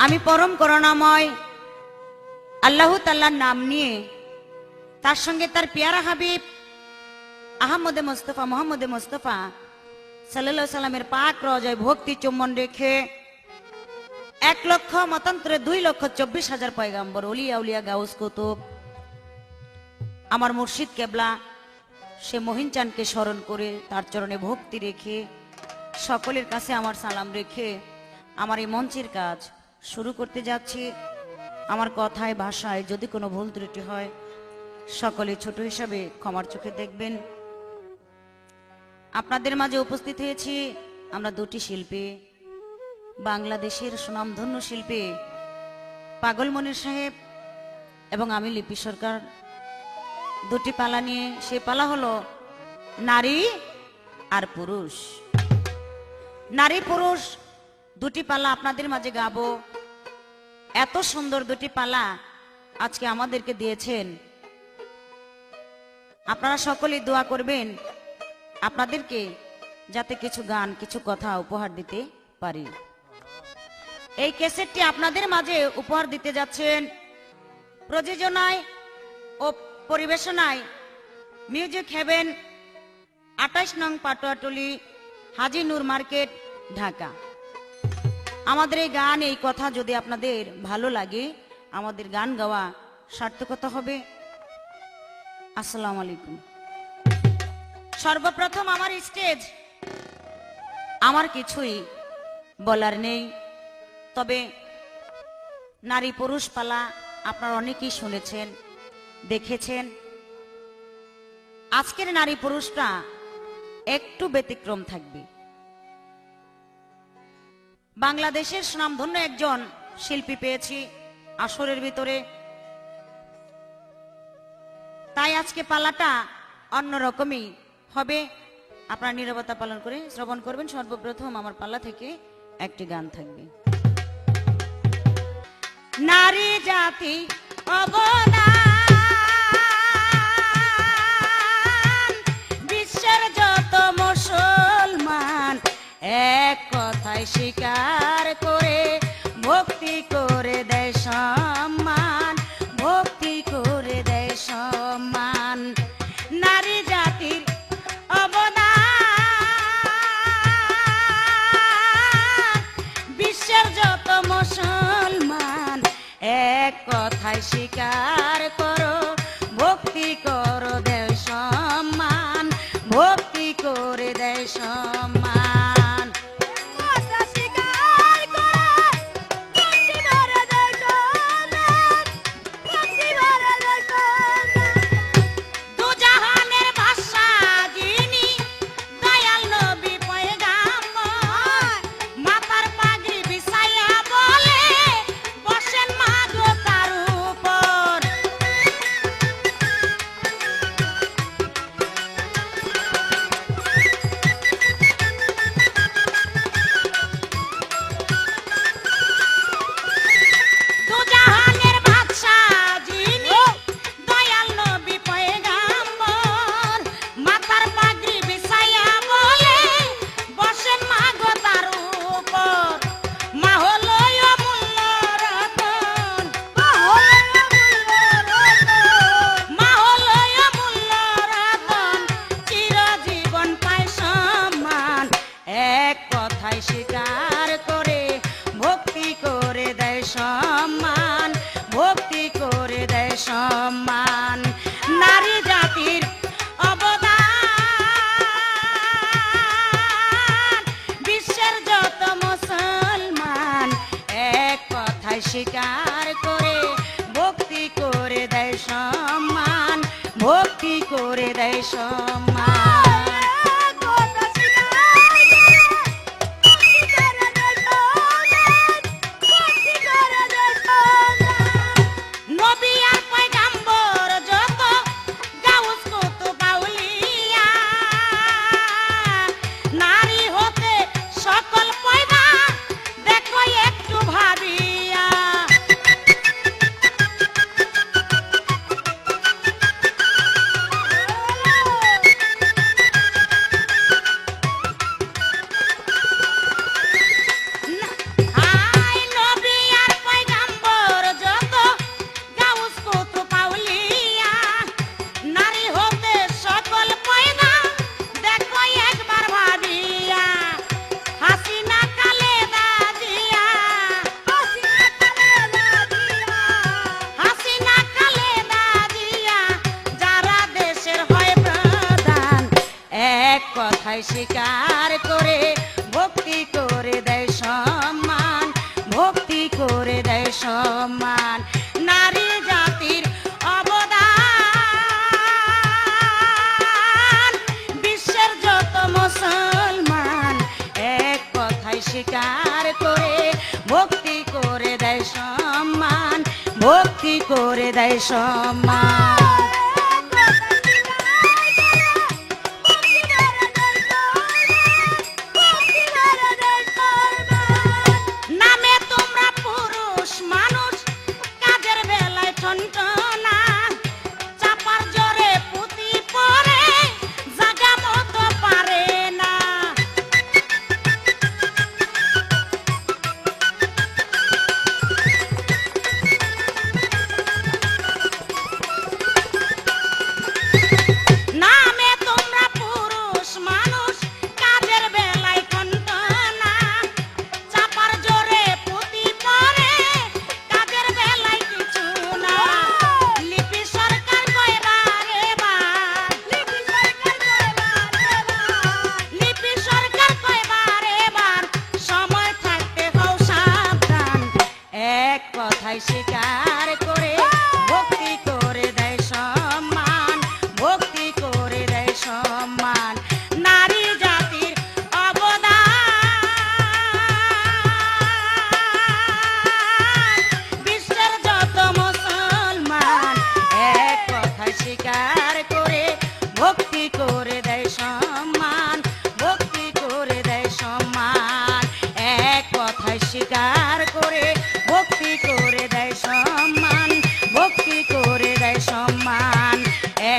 আমি পরম করুণাময় আল্লাহ তাআলার নাম নিয়ে তার সঙ্গে তার পেয়ারা হাবিব আহমদে মুস্তাফা মোহাম্মদে মুস্তাফা সাল্লাল্লাহু আলাইহি সাল্লামের পাক রওজায় ভক্তি চুম্বন রেখে 1 লক্ষ মতান্তরে 2,24,000 পয়গাম্বর ওলিয়া উলিয়া গাউস কুতুব আমার মুর্শিদ কেবলা সে মহিন চাঁদকে স্মরণ করে তার চরণে ভক্তি রেখে সকলের কাছে আমার সালাম রেখে আমার এই মঞ্চের কাজ শুরু করতে যাচ্ছি। আমার কথায় ভাষায় যদি কোনো ভুল ত্রুটি হয় সকলে ছোট হিসাবে ক্ষমার চোখে দেখবেন। আপনাদের মাঝে উপস্থিত হয়েছি আমরা দুটি শিল্পী, বাংলাদেশের সুনামধন্য শিল্পী পাগল মনির সাহেব এবং আমি লিপি সরকার। দুটি পালা নিয়ে, সে পালা হলো নারী আর পুরুষ। নারী পুরুষ দুটি পালা আপনাদের মাঝে গাবো। এত সুন্দর দুটি পালা আজকে আমাদেরকে দিয়েছেন, আপনারা সকলেই দোয়া করবেন আপনাদেরকে যাতে কিছু গান কিছু কথা উপহার দিতে পারি। এই ক্যাসেটটি আপনাদের মাঝে উপহার দিতে যাচ্ছেন প্রযোজনায় ও পরিবেশনায় মিউজিক হেভেন 28 নং পাটোয়াটুলি হাজি নূর মার্কেট ঢাকা। আমাদের এই গান এই কথা যদি আপনাদের ভালো লাগে আমাদের গান গাওয়া সার্থকতা হবে। আসসালামু আলাইকুম। সর্বপ্রথম আমার স্টেজ, আমার কিছুই বলার নেই, তবে নারী পুরুষ পালা আপনারা অনেকেই শুনেছেন দেখেছেন। আজকের নারী পুরুষটা একটু ব্যতিক্রম থাকবে। বাংলাদেশের সুনামধন্য একজন শিল্পী পেয়েছি আসরের ভিতরে, তাই আজকে পালাটা অন্যরকমই হবে। আপনারা নীরবতা পালন করে শ্রবণ করবেন। সর্বপ্রথম আমার পালা থেকে একটি গান থাকবে। নারী জাতি অবদান, বিশ্বের যত মুসলমান এক কথায় স্বীকার করে ভক্তি করে দেয় সম্মান, ভক্তি করে দেয় সম্মান। নারী জাতির অবদান, বিশ্বের যত মুসলমান এক কথায় স্বীকার করো ভক্তি করো দেয় সম্মান, ভক্তি করে দেয় সম্মান। স্বীকার করে ভক্তি করে দেয় সম্মান, ভক্তি করে দেয় সম্মান। নারী জাতির অবদান, বিশ্বের যত মুসলমান এক কথায় স্বীকার করে ভক্তি করে দেয় সম্মান, ভক্তি করে দেয় সম্মান। কথায় স্বীকার করে ভক্তি করে দেয় সম্মান, ভক্তি করে দেয় সম্মান। নারী জাতির অবদান বিশ্বের যত মুসলমান এক কথায় স্বীকার করে ভক্তি করে দেয় সম্মান, ভক্তি করে দেয় সম্মান। নামে তোমরা পুরুষ মানুষ কাজের বেলায় ঠনঠনা, চাপার জোরে পুঁতি পরে জাগা মতো পারে না। নামে তোমরা পুরুষ মানুষ কাজের বেলায় ঠনঠনা, চাপার জোরে পুঁতি পরে কাজের বেলায় কিছু না। লিপি সরকার কয়বার এবার, লিপি সরকার কয়বার এবার সময় থাকতে হও সাবধান। এক কথায় স্বীকার করে ভক্তি করে দেয় সম্মান, ভক্তি করে দেয় সম্মান। নারী জাতির অবদান বিশ্বের যত মুসলমান এক কথায় স্বীকার করে ভক্তি করে দেয় সম্মান, ভক্তি করে দেয় সম্মান। এক কথায় স্বীকার করে ভক্তি করে দেয় সম্মান, ভক্তি করে দেয় সম্মান।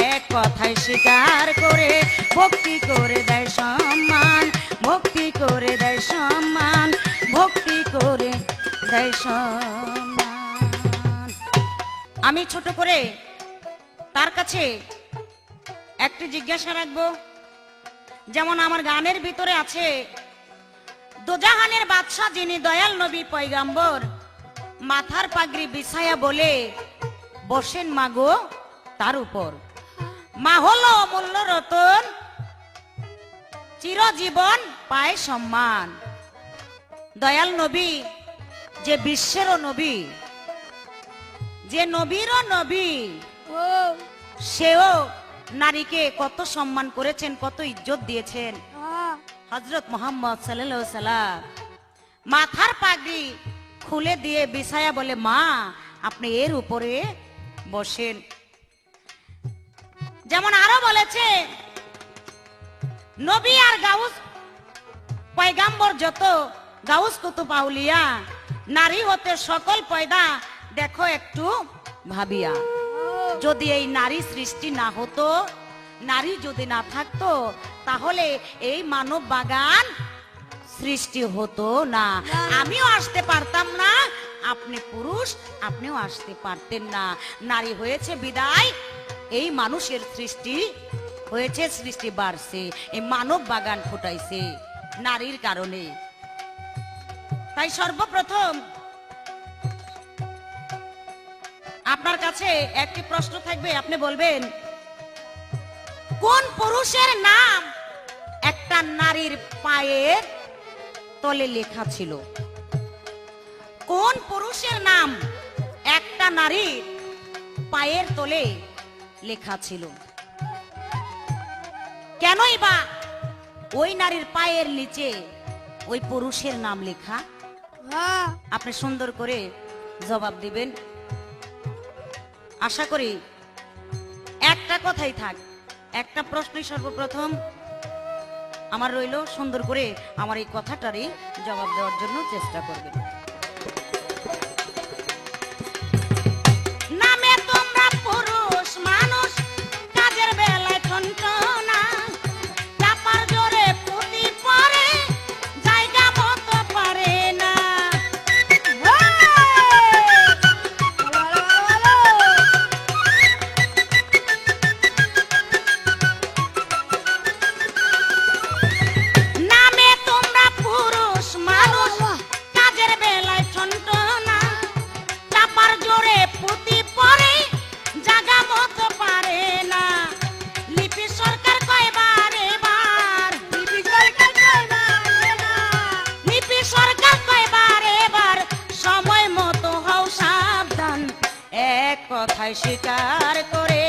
এক কথায় স্বীকার করে ভক্তি করে দেয় সম্মান, ভক্তি করে দেয় সম্মান, ভক্তি করে দেয় সম্মান। আমি ছোট করে তার কাছে একটি জিজ্ঞাসা রাখবো, যেমন আমার গানের ভিতরে আছে, দোজাহানের বাদশা যিনি দয়াল নবী পয়গাম্বর, মাথার পাগড়ি বিছায়া বলে বসেন মাগো তার উপর। মা হলো অমূল্য রতন, চিরজীবন পায় সম্মান। দয়াল নবী যে বিশ্বেরও নবী, যে নবীরও নবী, সেও নারীকে কত সম্মান করেছেন, কত ইজ্জত দিয়েছেন। হযরত মুহাম্মদ সাল্লাল্লাহু আলাইহি সাল্লাম মাথার পাগড়ি খুলে দিয়ে বিছায়া বলে, মা আপনি এর উপরে বসেন। যেমন আরো বলেছে, নবী আর গাউস পয়গাম্বর যত, গাউস কুতুব আউলিয়া, নারী হতে সকল পয়দা দেখো একটু ভাবিয়া। যদি এই নারী সৃষ্টি না হতো, নারী যদি না থাকতো, তাহলে এই মানব বাগান সৃষ্টি হতো না। আমিও আসতে পারতাম না, আপনি পুরুষ আপনিও আসতে পারতেন না। নারী হয়েছে বিদায় এই মানুষের সৃষ্টি হয়েছে, সৃষ্টি বাড়ছে, এই মানব বাগান ফুটাইছে নারীর কারণে। তাই সর্বপ্রথম আপনার কাছে একটি প্রশ্ন থাকবে, আপনি বলবেন কোন পুরুষের নাম একটা নারীর পায়ের তলে লেখা ছিল? কোন পুরুষের নাম একটা নারীর পায়ের তলে লেখা ছিল? কেনই বা ওই নারীর পায়ের নিচে ওই পুরুষের নাম লেখা? আপনি সুন্দর করে জবাব দিবেন। আশা করি একটা কথাই থাক, একটা প্রশ্নই সর্বপ্রথম আমার রইল, সুন্দর করে আমার এই কথাটারই জবাব দেওয়ার জন্য চেষ্টা করবেন। নামে তোমরা পুরুষ মানুষ কাজের বেলায় ঠনঠনা, চাপার জোরে পুঁতি পরে জায়গা মতো পারে না। নামে তোমরা পুরুষ মানুষ কাজের কথায় স্বীকার করে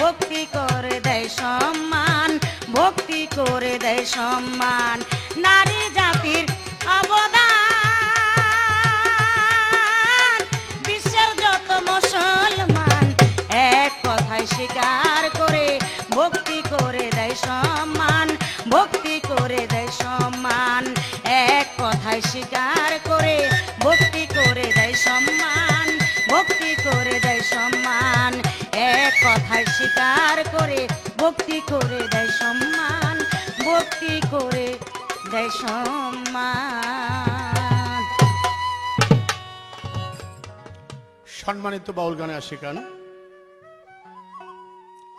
ভক্তি করে দেয় সম্মান, ভক্তি করে দেয় সম্মান। নারী জাতির অবদান বিশ্বের যত মুসলমান এক কথায় স্বীকার করে ভক্তি করে দেয় সম্মান, ভক্তি করে দেয় সম্মান। এক কথায় স্বীকার করে ভক্তি করে দেয় সম্মান, ভক্তি করে দেয় সম্মান। এক কথায় স্বীকার করে ভক্তি করে দেয় সম্মান, ভক্তি করে দেয় সম্মান। সম্মানিত বাউল গানে আশিকান,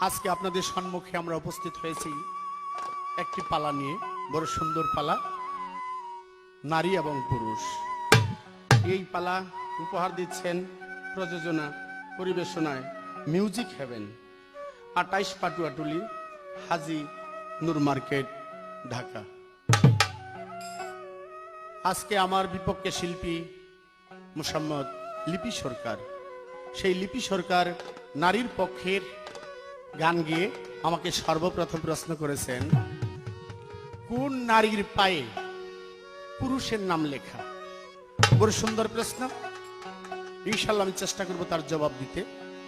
আজকে আপনাদের সম্মুখে আমরা উপস্থিত হয়েছি একটি পালা নিয়ে, বড় সুন্দর পালা, নারী এবং পুরুষ। এই পালা উপহার দিচ্ছেন প্রযোজনা পরিবেশনায় মিউজিক হেভেন, 28 পাটুয়াটুলি, হাজি নূর মার্কেট, ঢাকা। আজকে আমার বিপক্ষে শিল্পী মোসাম্মদ লিপি সরকার। সেই লিপি সরকার নারীর পক্ষের গান গেয়ে আমাকে সর্বপ্রথম প্রশ্ন করেছেন, কোন নারীর পায়ে পুরুষের নাম লেখা? বড় সুন্দর প্রশ্ন। ইনশাল্লাহ আমি চেষ্টা করব তার জবাব দিতে।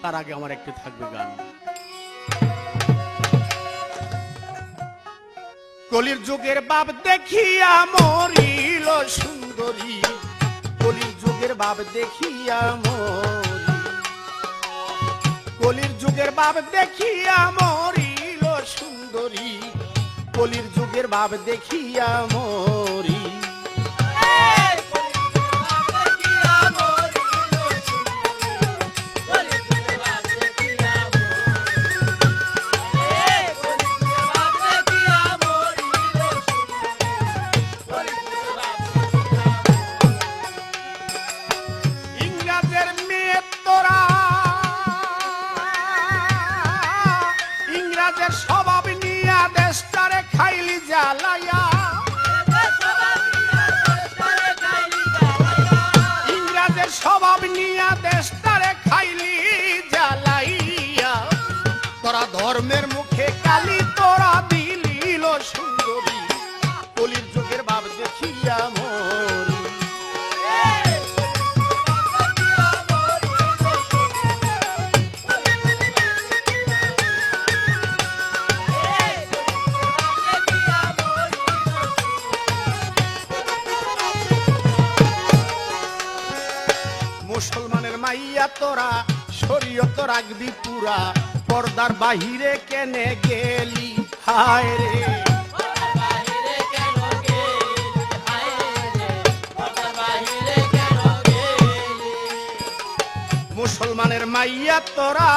তার আগে আমার একটি থাকবে গান। কলির যুগের বাপ দেখিয়া মরিল সুন্দরী, কলির যুগের বাপ দেখিয়া মরি, কলির যুগের বাপ দেখিয়া মরিল সুন্দরী, কলির যুগের বাপ দেখিয়া মরি। স্বভাব নিয়া দেশটারে খাইলি জ্বালাইয়া, ইংরাজের স্বভাব নিয়া দেশটারে খাইলি জ্বালাইয়া, তোরা ধর্মের মুখে কালি তোরা দিলিল সুন্দরী, কলির যুগের বাপ দেখিয়া মরি। মুসলমানের মাইয়া তোরা শরীয়ত রাখবি পুরা, পর্দার বাহিরে কেনে গেলি হায় রে, মুসলমানের মাইয়া তোরা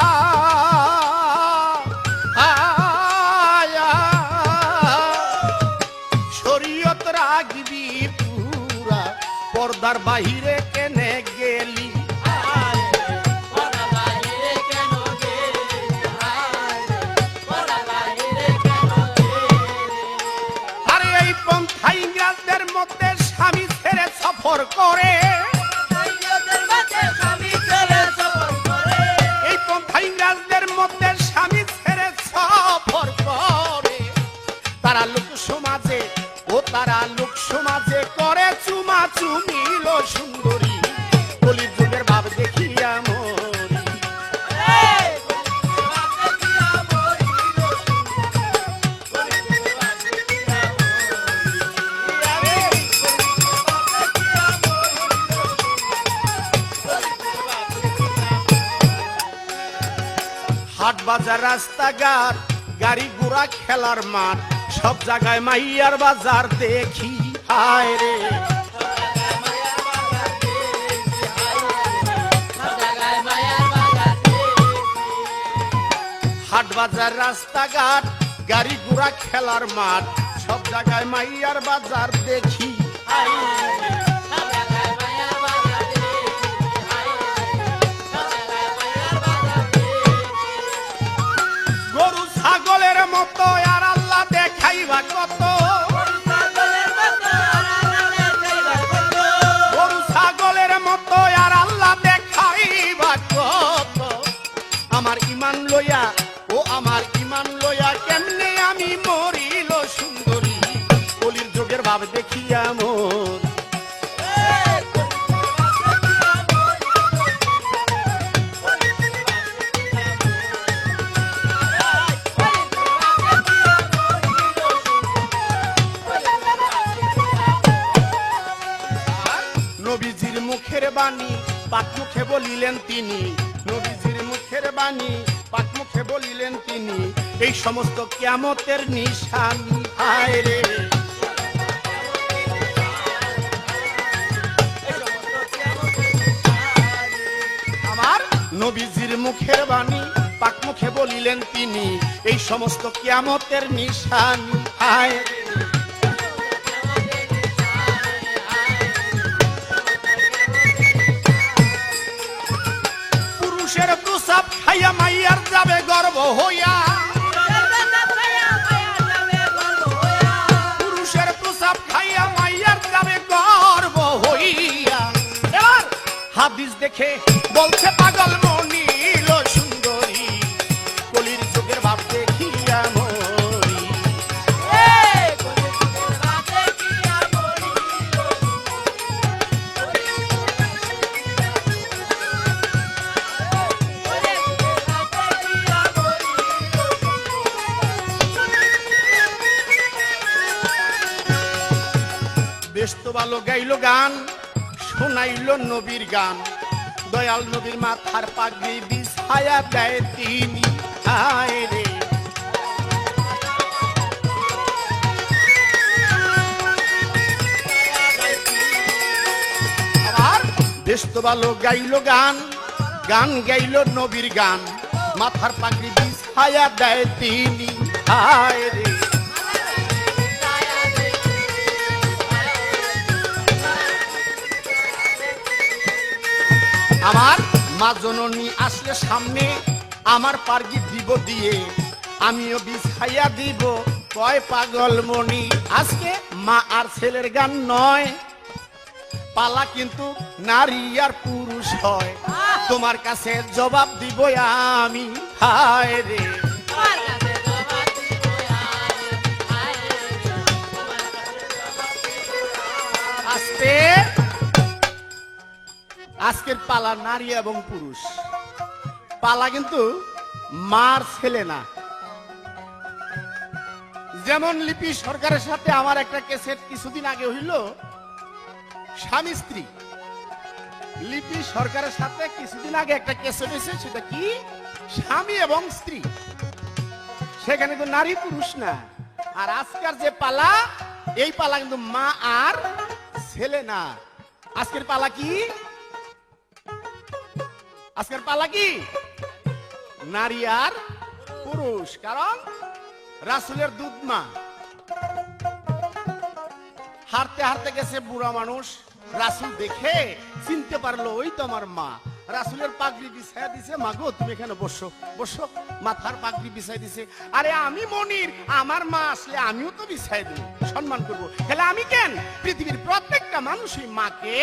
শরীয়ত রাখবি পুরা, পর্দার বাহিরে কেনে গেলি। আরে এই পন্থা ইংরেজদের মধ্যে স্বামী ছেড়ে সফর করে, এই পন্থা ইংরেজদের মধ্যে স্বামী ছেড়ে সফর করে। তারা লোক সমাজে ও তারা লোক সমাজে করে চুমা চুমিল সুন্দরী, কলির যুগের ভাব দেখিয়া মরি। হাট বাজার রাস্তাঘাট গাড়ি ঘোড়া খেলার মাঠ, সব জায়গায় মাইয়ার বাজার দেখি হায় রে, হাট বাজার রাস্তাঘাট গাড়ি ঘোড়া খেলার মাঠ, সব জায়গায় মাইয়ার বাজার দেখি। গরু ছাগলের মতো আর আল্লাহ দেখাইবা কত, গরু ছাগলের মতো আর আল্লাহ দেখাইবা কত, পাক মুখে বলিলেন তিনি, নবীজির মুখের বাণী পাক মুখে বলিলেন তিনি, এই সমস্ত কিয়ামতের নিশানি। হায় রে আমার নবীজির মুখের বাণী পাক মুখে বলিলেন তিনি, এই সমস্ত কিয়ামতের নিশানি। হায় পুরুষের প্রসাব খাইয়া মাইয়ার যাবে গর্ব হইয়া, পুরুষের প্রসাব খাইয়া মাইয়ার যাবে গর্ব হইয়া। এবার হাদিস দেখে বলছে পাগল মনিল সুন্দরী, কলির যুগের ভাব দেখিয়া মরি। বেশ তো ভালো গাইল গান, শোনাইল নবীর গান, দয়াল নবীর মাথার পাগড়ি বিছায়া দেয় তিনি। হায় রে আবার বেশ তো ভালো গাইল গান, গান গাইল নবীর গান, মাথার পাগড়ি বিছায়া দেয় তিনি। হায় রে আমার মা জননী আসলে সামনে, আমার পাগড়ি দিব দিয়ে, আমিও বিছাইয়া দিব কয় পাগল মনি। আজকে মা আর ছেলের গান নয়, পালা কিন্তু নারী আর পুরুষ হয়, তোমার কাছে জবাব দিব আমি। হায় রে আজকে আজকের পালা নারী এবং পুরুষ, পালা কিন্তু মার ছেলে না। যেমন লিপি সরকারের সাথে আমার একটা ক্যাসেট কিছুদিন আগে হইল, স্বামী স্ত্রী। লিপি সরকারের সাথে কিছুদিন আগে একটা ক্যাসেট হয়েছে, সেটা কি স্বামী এবং স্ত্রী, সেখানে তো নারী পুরুষ না। আর আজকের যে পালা, এই পালা কিন্তু মা আর ছেলে না। আজকের পালা কি? আজকের পালা কি নারী আর পুরুষ। কারণ রাসূলের দুধ মা, হাঁটতে হাঁটতে গেছে বুড়া মানুষ, রাসূল দেখে চিনতে পারলো ওই তো আমার মা। রাসূলের পাগড়ি বিছায়া দিছে, মাগো তুমি এখানে বসো বসো, মাথার পাগড়ি বিছাই দিছে। আরে আমি মনির, আমার মা আসলে আমিও তো বিছাই দেব, সম্মান করবো। তাহলে আমি কেন? পৃথিবীর প্রত্যেকটা মানুষই মাকে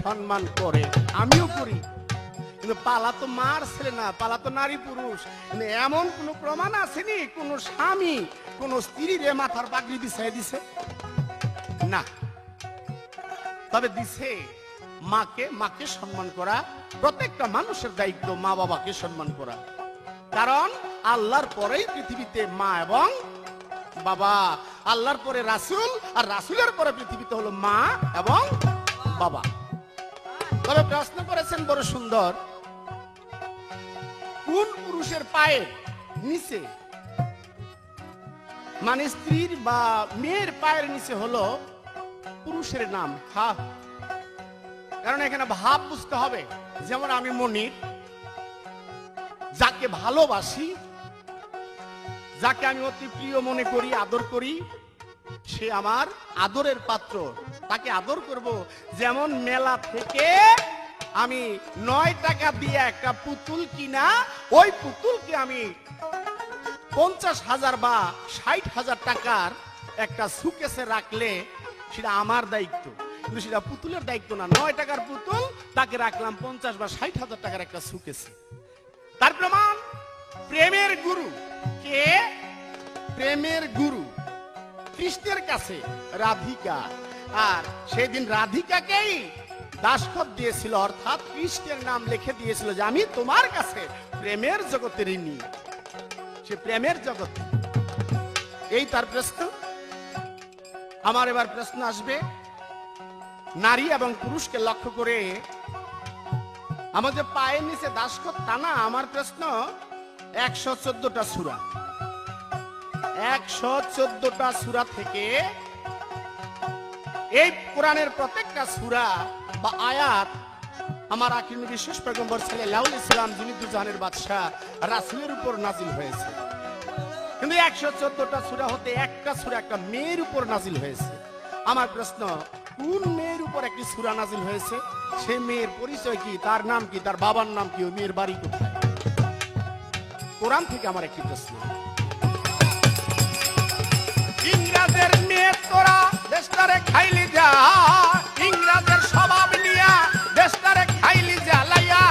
সম্মান করে, আমিও করি। কিন্তু পালা তো মার ছেলে না, পালা তো নারী পুরুষ। কিন্তু এমন কোন প্রমাণ আসেনি কোন স্বামী কোন স্ত্রীর মাথার পাগড়ি বিছাই দিছে? না। তবে দিছে মাকে, মাকে সম্মান করা প্রত্যেকটা মানুষের দায়িত্ব, মা বাবাকে সম্মান করা। কারণ আল্লাহর পরেই পৃথিবীতে মা এবং বাবা, আল্লাহর পরে রাসূল, আর রাসূলের পরে পৃথিবীতে হলো মা এবং বাবা। তবে প্রশ্ন করেছেন বড় সুন্দর, কোন পুরুষের পায়ের নিচে, মানে স্ত্রীর বা মেয়ের পায়ের নিচে হলো পুরুষের নাম? হ্যাঁ, কারণ এখানে ভাব বুঝতে হবে। যেমন আমি মনির, যাকে ভালোবাসি, যাকে আমি অতি প্রিয় মনে করি, আদর করি, সে আমার আদরের পাত্র, তাকে আদর করব। যেমন মেলা থেকে আমি 9 টাকা দিয়ে একটা পুতুল কিনা, ওই পুতুলকে আমি 50,000 বা 60,000 টাকার একটা সুকেসে রাখলে সেটা আমার দায়িত্ব, কিন্তু সেটা পুতুলের দায়িত্ব না। 9 টাকার পুতুল তাকে রাখলাম 50 বা 60,000 টাকার একটা সুকেসে। তার প্রমাণ প্রেমের গুরু কে? প্রেমের গুরু কৃষ্ণের কাছে রাধিকা। আর সেদিন রাধিকাকেই দাসখত দিয়েছিল, অর্থাৎ কৃষ্ণের নাম লিখে দিয়েছিল যে আমি তোমার কাছে প্রেমের জগতে ঋণী। সে প্রেমের জগৎ, এই তার প্রশ্ন। আমার এবার প্রশ্ন আসবে, নারী এবং পুরুষকে লক্ষ্য করে আমার যে পায়ের নিচে দাসখত তা না, আমার প্রশ্ন 114টা সূরা, 114টা সূরা থেকে এই কোরআনের প্রত্যেকটা সূরা বা আয়াত আমার আখির নবী শেষ পয়গম্বর সাল্লাল্লাহু আলাইহি সাল্লাম যিনি দুজাহানের বাদশা রাসূলের উপর নাজিল হয়েছে। কিন্তু 114টা সূরা হতে একটা সূরা একটা মেয়ের উপর নাজিল হয়েছে। আমার প্রশ্ন, কোন মেয়ের উপর একটি সূরা নাজিল হয়েছে? সে মেয়ের পরিচয় কি, তার নাম কি, তার বাবার নাম কি, ওই মেয়ের বাড়ি কোথায়? কোরআন থেকে আমার একটি প্রশ্ন। ইংরেজের মেয়ে তোরা দেশটারে খাইলি যা, ইংরেজের স্বভাব নিয়া দেশটারে খাইলি জ্বালাইয়া,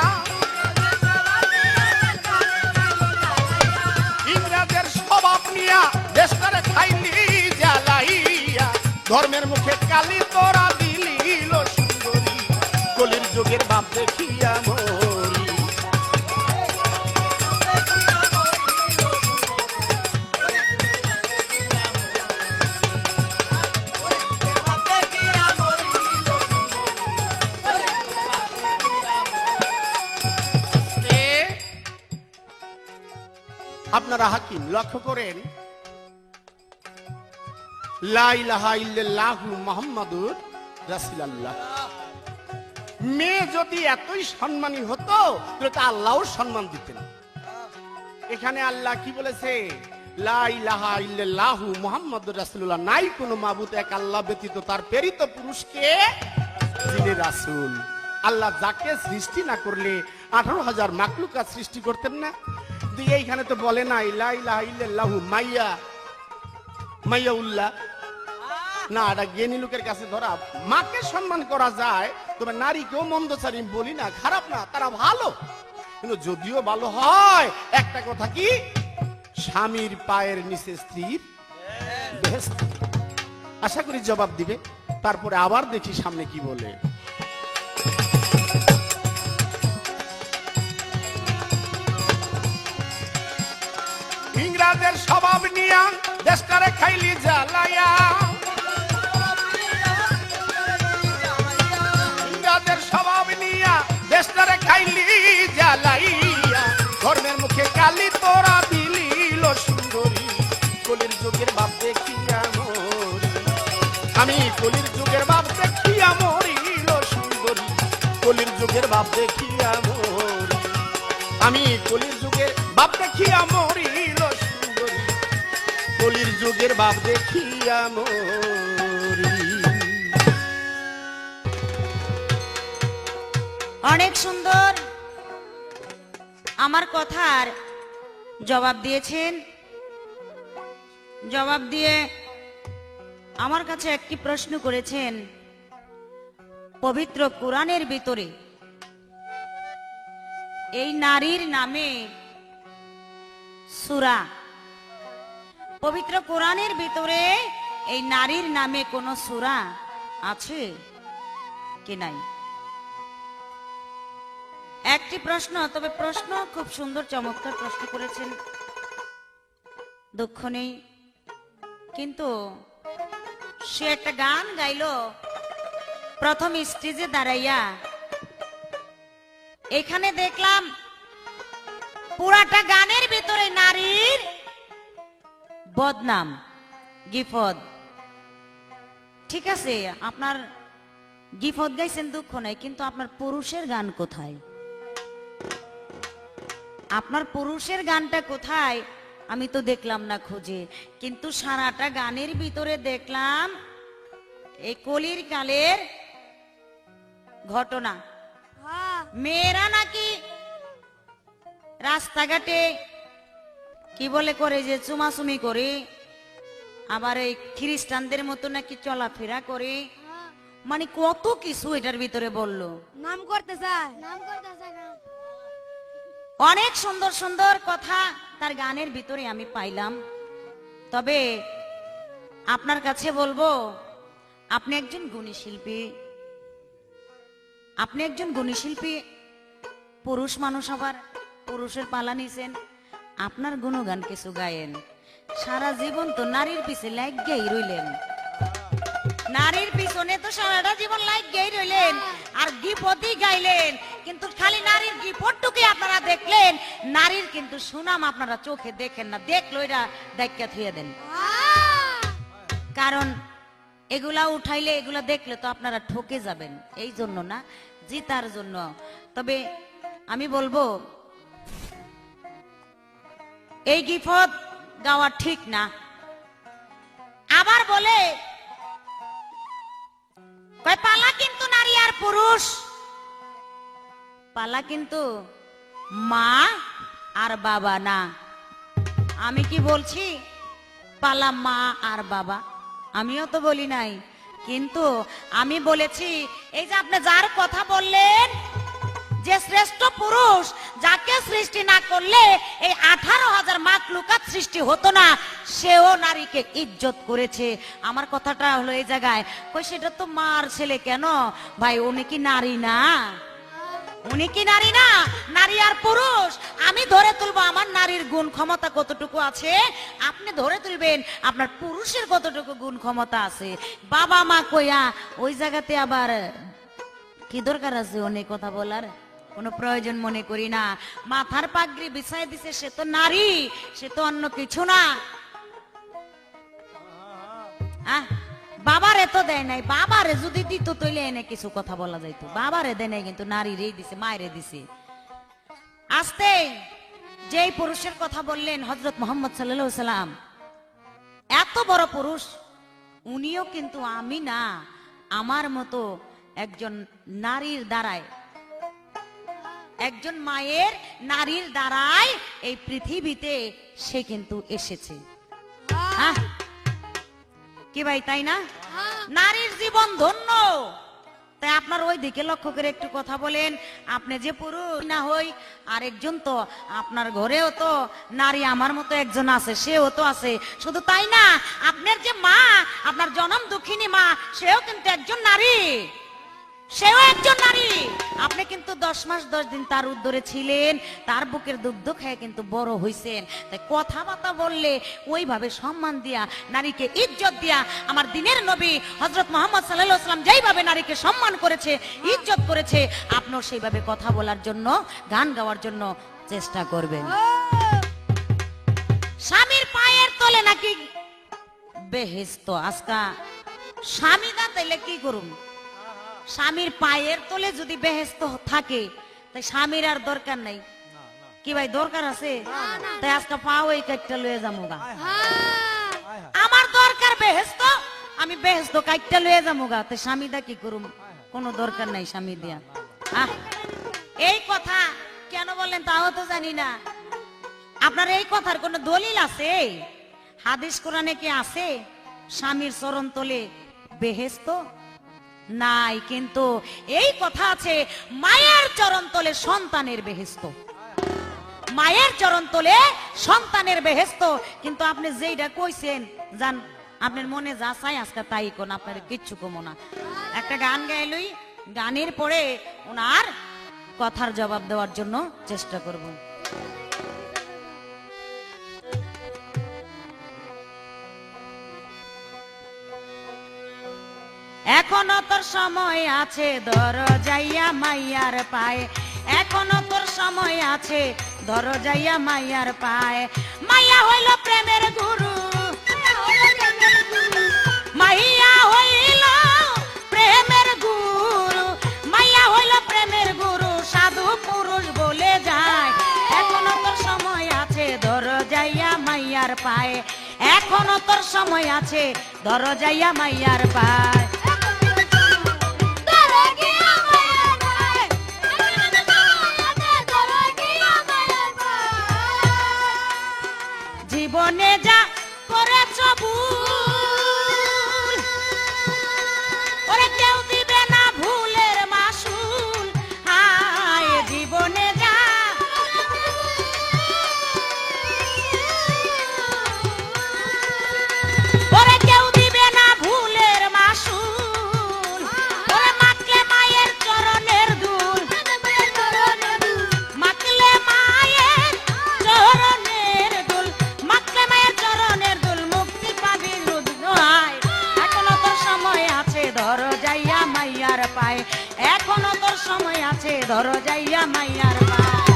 ইংরেজের স্বভাব নিয়া দেশটারে খাইলি জ্বালাইয়া, ধর্মের মুখে কালি তোরা দিলিল সুন্দরী, কলির যুগের বাপ দেখিয়া মরি। আপনারা হাকিম লক্ষ্য করেন, লা ইলাহা ইল্লাল্লাহু মুহাম্মাদুর রাসূলুল্লাহ, মেয়ে যদি এতই সম্মানী হতো তাহলে তো আল্লাহও সম্মান দিতেন। এখানে আল্লাহ কি বলেছে? লা ইলাহা ইল্লাল্লাহু মুহাম্মাদুর রাসূলুল্লাহ, নাই কোনো মাবুদ এক আল্লাহ ব্যতীত, তার প্রেরিত পুরুষকে যিনি রাসূল। আল্লাহ যাকে সৃষ্টি না করলে 18,000 মাখলুকাত সৃষ্টি করতেন না? এইখানে তো বলে নাই লা ইলাহা ইল্লাল্লাহু মাইয়াউল্লাহ না, এটা জ্ঞানী লোকের কাছে ধরা। মাকে সম্মান করা যায়, তবে নারীকেও মন্দচারী বলি না, খারাপ না, তারা ভালো। কিন্তু যদিও ভালো হয়, একটা কথা কি, স্বামীর পায়ের নিচে স্ত্রীর বেহেশত। আশা করি জবাব দিবে। তারপরে আবার দেখি সামনে কি বলে। ইংরেজের স্বভাব নিয়া দেশটারে খাইলি জ্বালাইয়া, ইংরেজের স্বভাব নিয়া দেশটারে খাইলি জ্বালাইয়া, ধর্মের মুখে কালি তোরা দিলিল সুন্দরী, কলির যুগের বাপ দেখিয়া মরি। আমি কলির যুগের বাপ দেখিয়া মরিল সুন্দরী, কলির যুগের বাপ দেখিয়া মরি। আমি কলির যুগের বাপ দেখিয়া মরিল সুন্দরী, কলির যুগের বাপ দেখিয়া মরি। অনেক সুন্দর আমার কথার জবাব দিয়েছেন। জবাব দিয়ে আমার কাছে একটি প্রশ্ন করেছেন, পবিত্র কোরআনের ভিতরে এই নারীর নামে সূরা, পবিত্র কোরআনের ভিতরে এই নারীর নামে কোন সূরা আছে কি নাই? একটি প্রশ্ন, তবে প্রশ্ন খুব সুন্দর চমৎকার প্রশ্ন করেছেন, দুঃখ নেই। কিন্তু সে একটা গান গাইলো প্রথম স্টেজে দাঁড়াইয়া। এখানে দেখলাম পুরাটা গানের ভিতরে নারীর বদনাম, গিফত। ঠিক আছে, আপনার গিফত গাইছেন, দুঃখ নাই, কিন্তু আপনার পুরুষের গান কোথায়? আপনার পুরুষের গানটা কোথায়? আমি তো দেখলাম না খুঁজে। কিন্তু সারাটা গানের ভিতরে দেখলাম এই কলির কালের ঘটনা। মেয়েরা নাকি রাস্তাঘাটে কি বলে করে, যে চুমাচুমি করে, আবার এই খ্রিস্টানদের মতো নাকি চলাফেরা করে, মানে কত কিছু এটার ভিতরে বললো। নাম করতে চায় অনেক সুন্দর সুন্দর কথা তার গানের ভিতরে আমি পাইলাম। তবে আপনার কাছে বলবো, আপনি একজন গুণী শিল্পী, আপনি একজন গুণী শিল্পী, পুরুষ মানুষ, আবার পুরুষের পালা নিছেন, আপনার গুণগান কিছু গায়েন। সারা জীবন তো নারীর পিছে লাগিয়েই রইলেন, নারীর পিছনে তো সারাটা জীবন লাগিয়েই রইলেন, আর গিফতই গাইলেন, কিন্তু খালি নারীর গিফটটুকুই আপনারা দেখলেন, নারীর কিন্তু সুনাম আপনারা চোখে দেখেন না। দেখলো এটা দেখা থুয়ে দেন, কারণ এগুলা উঠাইলে এগুলা দেখলে তো আপনারা ঠকে যাবেন। এই জন্য না, জিতার জন্য। তবে আমি বলবো এই গিফট গাওয়া ঠিক না। আবার বলে কয় পালা কিন্তু নারী আর পুরুষ, পালা কিন্তু মা আর বাবা না। আমি কি বলছি পালা মা আর বাবা? আমিও তো বলি নাই, কিন্তু আমি বলেছি এই যে আপনি যার কথা বললেন যে শ্রেষ্ঠ পুরুষ, যাকে সৃষ্টি না করলে এই 18,000 মাখলুকাত সৃষ্টি হতো না, সেও নারীকে ইজ্জত করেছে। আমার কথাটা হলো এই জায়গায়, কই সেটা তো মার ছেলে কেন ভাই? উনি কি নারী না? উনি কি নারী না? নারী আর পুরুষ। আমি ধরে তুলবো আমার নারীর গুণ ক্ষমতা কতটুকু আছে, আপনি ধরে তুলবেন আপনার পুরুষের কতটুকু গুণ ক্ষমতা আছে। বাবা মা কইয়া ওই জায়গাতে আবার কি দরকার আছে অনেক কথা বলার? কোনো প্রয়োজন মনে করি না। মাথার পাগড়ি বিছাই দিছে, সে তো নারী, সে তো অন্য কিছু না। বাবারে তো দেয় নাই, বাবারে যদি দিত তৈলে এনে কিছু কথা বলা যাইতো। বাবারে দেয় নাই, কিন্তু নারীরে দিছে, মায়েরে দিছে। আস্তে যেই পুরুষের কথা বললেন হযরত মুহাম্মদ সাল্লাল্লাহু আলাইহি সাল্লাম, এত বড় পুরুষ, উনিও কিন্তু আমি না, আমার মতো একজন নারীর দ্বারায়, একজন মায়ের নারীর দ্বারাই এই পৃথিবীতে সে কিন্তু এসেছে। কি ভাই, তাই না? নারীর জীবন ধন্য। তাই আপনার ওই দিকে লক্ষ্য করে একটু কথা বলেন। আপনি যে পুরুষ না হই, আরেকজন তো আপনার ঘরেও তো নারী আমার মতো একজন আছে, সেও তো আছে। শুধু তাই না, আপনার যে মা, আপনার জনম দুঃখিনী মা, সেও কিন্তু একজন নারী, সেও একজন নারী। আপনি কিন্তু 10 মাস 10 দিন তার উদ্দরে ছিলেন, তার বুকের দুগ্ধ খেয়ে কিন্তু বড় হইছেন। তাই কথাবার্তা বললে ওইভাবে সম্মান দিয়া, নারীকে ইজ্জত দিয়া, আমার দিনের নবী হযরত মুহাম্মদ সাল্লাল্লাহু আলাইহি ওয়াসাল্লাম যেইভাবে নারীকে সম্মান করেছে, ইজ্জত করেছে, আপনিও সেইভাবে কথা বলার জন্য, গান গাওয়ার জন্য চেষ্টা করবেন। স্বামীর পায়ের তলে নাকি বেহেশত। আজকা স্বামী দা তাইলে কি করুন? স্বামীর পায়ের তলে যদি বেহেশত থাকে, তাই স্বামীর আর দরকার নাই। কি ভাই, দরকার আছে? তাই আজকে পাও এই কাইটটা লয়ে যামুগা। আমার দরকার বেহেশত, আমি বেহেশত কাইটটা লয়ে যামুগা। তাই স্বামীদা কি করুম? কোনো দরকার নাই স্বামী দিয়া। এই কথা কেন বললেন তাও তো জানি না। আপনার এই কথার কোনো দলিল আছে? হাদিস কোরআনে কি আছে স্বামীর চরণ তলে বেহেশত? নাই, কিন্তু এই কথা আছে মায়ের চরণ তলে সন্তানের বেহেশত। মায়ের চরণ তলে সন্তানের বেহেশত। কিন্তু আপনি যেইটা কইছেন, জান আপনার মনে যা চাই আজকে তাই কোন, আপনার কিচ্ছু কমো না। একটা গান গাইলই, গানের পরে ওনার কথার জবাব দেওয়ার জন্য চেষ্টা করব। এখনো তোর সময় আছে, ধর যাইয়া মাইয়ার পায়ে। এখনো তোর সময় আছে, ধর যাইয়া মাইয়ার পায়ে। মাইয়া হইল প্রেমের গুরু, মাইয়া হইল প্রেমের গুরু, মাইয়া হইল প্রেমের গুরু, সাধু পুরুষ বলে যায়। এখনো তোর সময় আছে, ধর যাইয়া মাইয়ার পায়ে। এখনো তোর সময় আছে, ধর যাইয়া মাইয়ার পায়ে। জীবনে যা করেছ ভুল, ওরে কেউ দিবে না ভুলের মাসুল। হায় জীবনে যা, ওরে কেউ দিবে না ভুলের মাসুল। যাইয়া মাইয়ার পায়।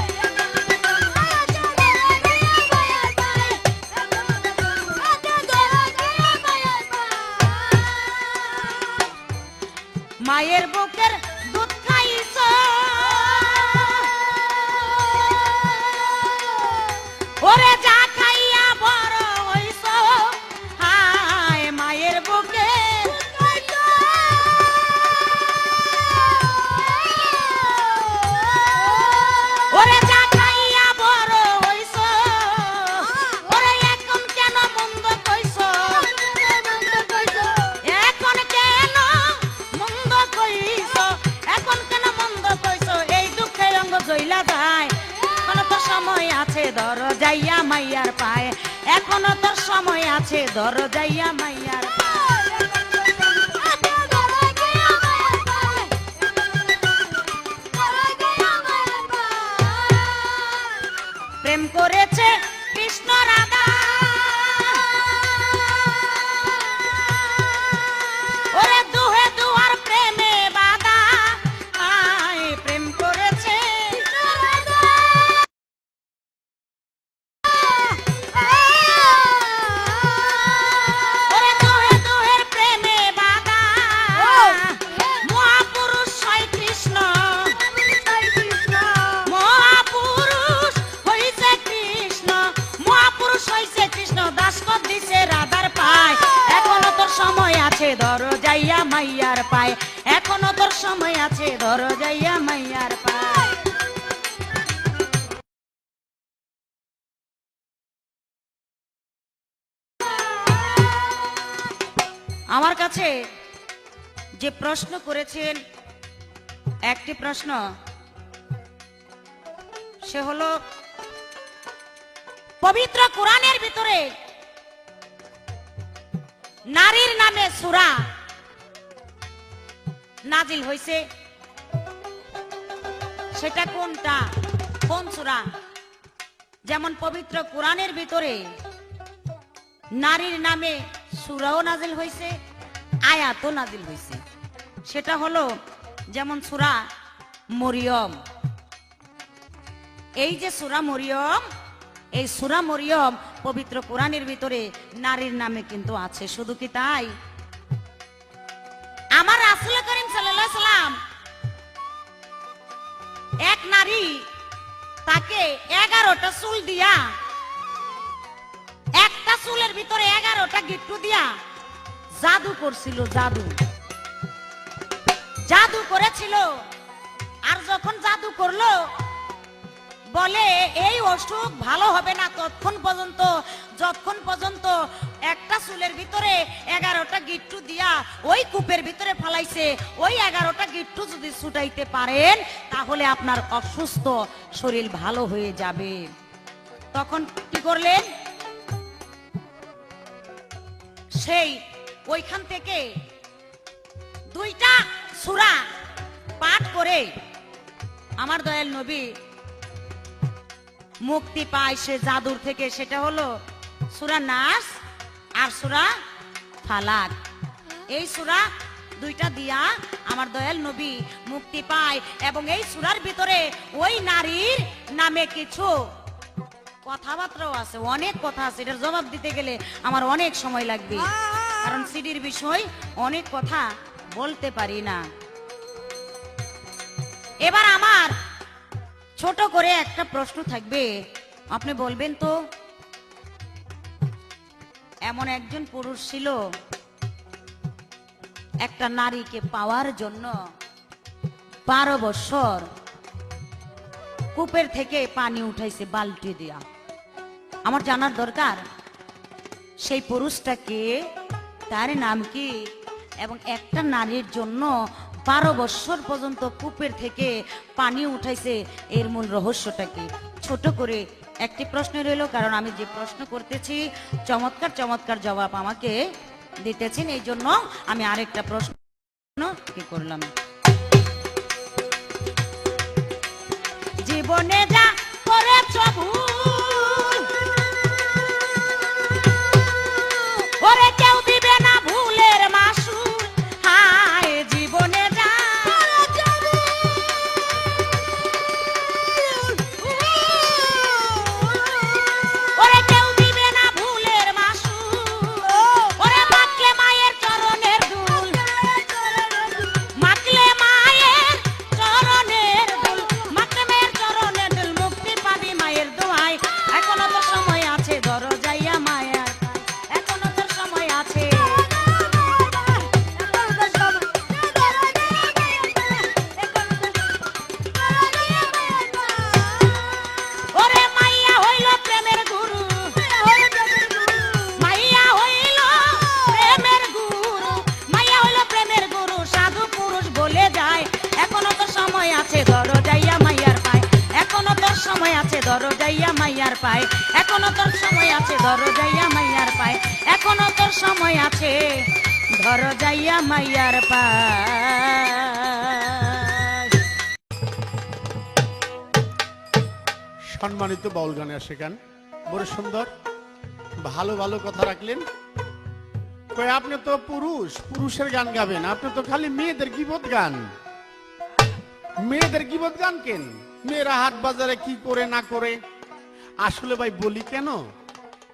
মায়ের বুকের দুধ খাইছ, ওরে যা খাইয়া বড় হইছ, হায় মায়ের বুকে ওরে যা খাইয়া বড় হইছ, ওরে এখন কেন মন্দ কইছ, এখন কেন মন্দ কইছ, এখন কেন মন্দ কইছ, এই দুঃখে অঙ্গ জইলা যায়, এখনো তো সময় আছে ধর যাইয়া মাইয়ার পায়, এখনো তোর সময় আছে ধর যাইয়া মাইয়ার পায়। প্রেম করেছে কৃষ্ণ রাধা, ওরে দুহে দুয়ার প্রেমে বাধা, আয় প্রেম করেছে ওরে দুহে দুহের প্রেমে বাধা, মহাপুরুষ হয় কৃষ্ণ, মহাপুরুষ হইছে কৃষ্ণ, মহাপুরুষ হইছে কৃষ্ণ, দাসকর দিছে রাধার পায়, এখনো তোর সময় আছে ধর যাইয়া মাইয়ার পায়, এখনো তোর সময় আছে ধর যাইয়া মাইয়ার পায়। আমার কাছে যে প্রশ্ন করেছেন একটি প্রশ্ন, সে হলো পবিত্র কোরআনের ভিতরে নারীর নামে সূরা নাজিল হয়েছে, সেটা কোনটা, কোন সূরা? যেমন পবিত্র কোরআনের ভিতরে নারীর নামে সূরাও নাজিল হয়েছে, আয়াতও নাজিল হয়েছে, সেটা হলো যেমন সূরা মরিয়ম। এই যে সূরা মরিয়ম, এই সূরা মরিয়ম পবিত্র কোরআনের ভিতরে নারীর নামে কিন্তু আছে। শুধু কি তাই, আমার রাসূল করিম সাল্লাল্লাহু আলাইহি সাল্লাম এক নারী তাকে 11টা চুল দিয়া, একটা চুলের ভিতরে 11টা গিট্টু দিয়া জাদু করছিল, জাদু জাদু করেছিল। আর যখন জাদু করলো বলে এই অসুখ ভালো হবে না যতক্ষণ পর্যন্ত একটা চুলের ভিতরে 11টা গিট্টু দিয়া ওই কূপের ভিতরে ফেলাইছে, ওই 11টা গিট্টু যদি ছুটাইতে পারেন তাহলে আপনার অসুস্থ শরীর ভালো হয়ে যাবে। তখন কি করলেন, সেই ওইখান থেকে 2টা সূরা পাঠ করে আমার দয়াল নবী মুক্তি পায় সে জাদুর থেকে। সেটা হলো সূরা নাস আর সূরা ফালাক। এই সূরা 2টা দিয়া আমার দয়াল নবী মুক্তি পায়, এবং এই সূরার ভিতরে ওই নারীর নামে কিছু কথাবার্তাও আছে, অনেক কথা আছে, এটার জবাব দিতে গেলে আমার অনেক সময় লাগবে, কারণ সিডির বিষয় অনেক কথা বলতে পারি না। এবার আমার ছোট করে একটা প্রশ্ন থাকবে, আপনি বলবেন তো, এমন একজন পুরুষ ছিল একটা নারীকে পাওয়ার জন্য 12 বছর কূপের থেকে পানি উঠাইছে বালতি দিয়া। আমার জানার দরকার সেই পুরুষটাকে, তার নাম কি, এবং একটা নারীর জন্য 12 বছর পর্যন্ত কূপের থেকে পানি উঠাইছে, এর মূল রহস্যটা কি? ছোট করে একটি প্রশ্ন রইল, কারণ আমি যে প্রশ্ন করতেছি চমৎকার চমৎকার জবাব আমাকে দিতেছেন, এই জন্য আমি আরেকটা প্রশ্ন কি করলাম। জীবনে যা করেছ ভুল, ওরে কেউ দিবে না ভুলের মাসুল, হায় জীবনে যা দরজাইয়া মাইয়ার পায়, এখনো তোর সময় আছে দরজাইয়া মাইয়ার পায়, এখনো তোর সময় আছে দরজাইয়া মাইয়ার পায়। সম্মানিত বাউল গানে আসে গান বড় সুন্দর, ভালো ভালো কথা রাখলেন। কই আপনি তো পুরুষ, পুরুষের গান গাবেন, আপনি তো খালি মেয়েদের গীবত গান। মেয়েদের গীবত গান কেন? মেয়েরা হাট বাজারে কি করে না করে। আসলে ভাই বলি কেন,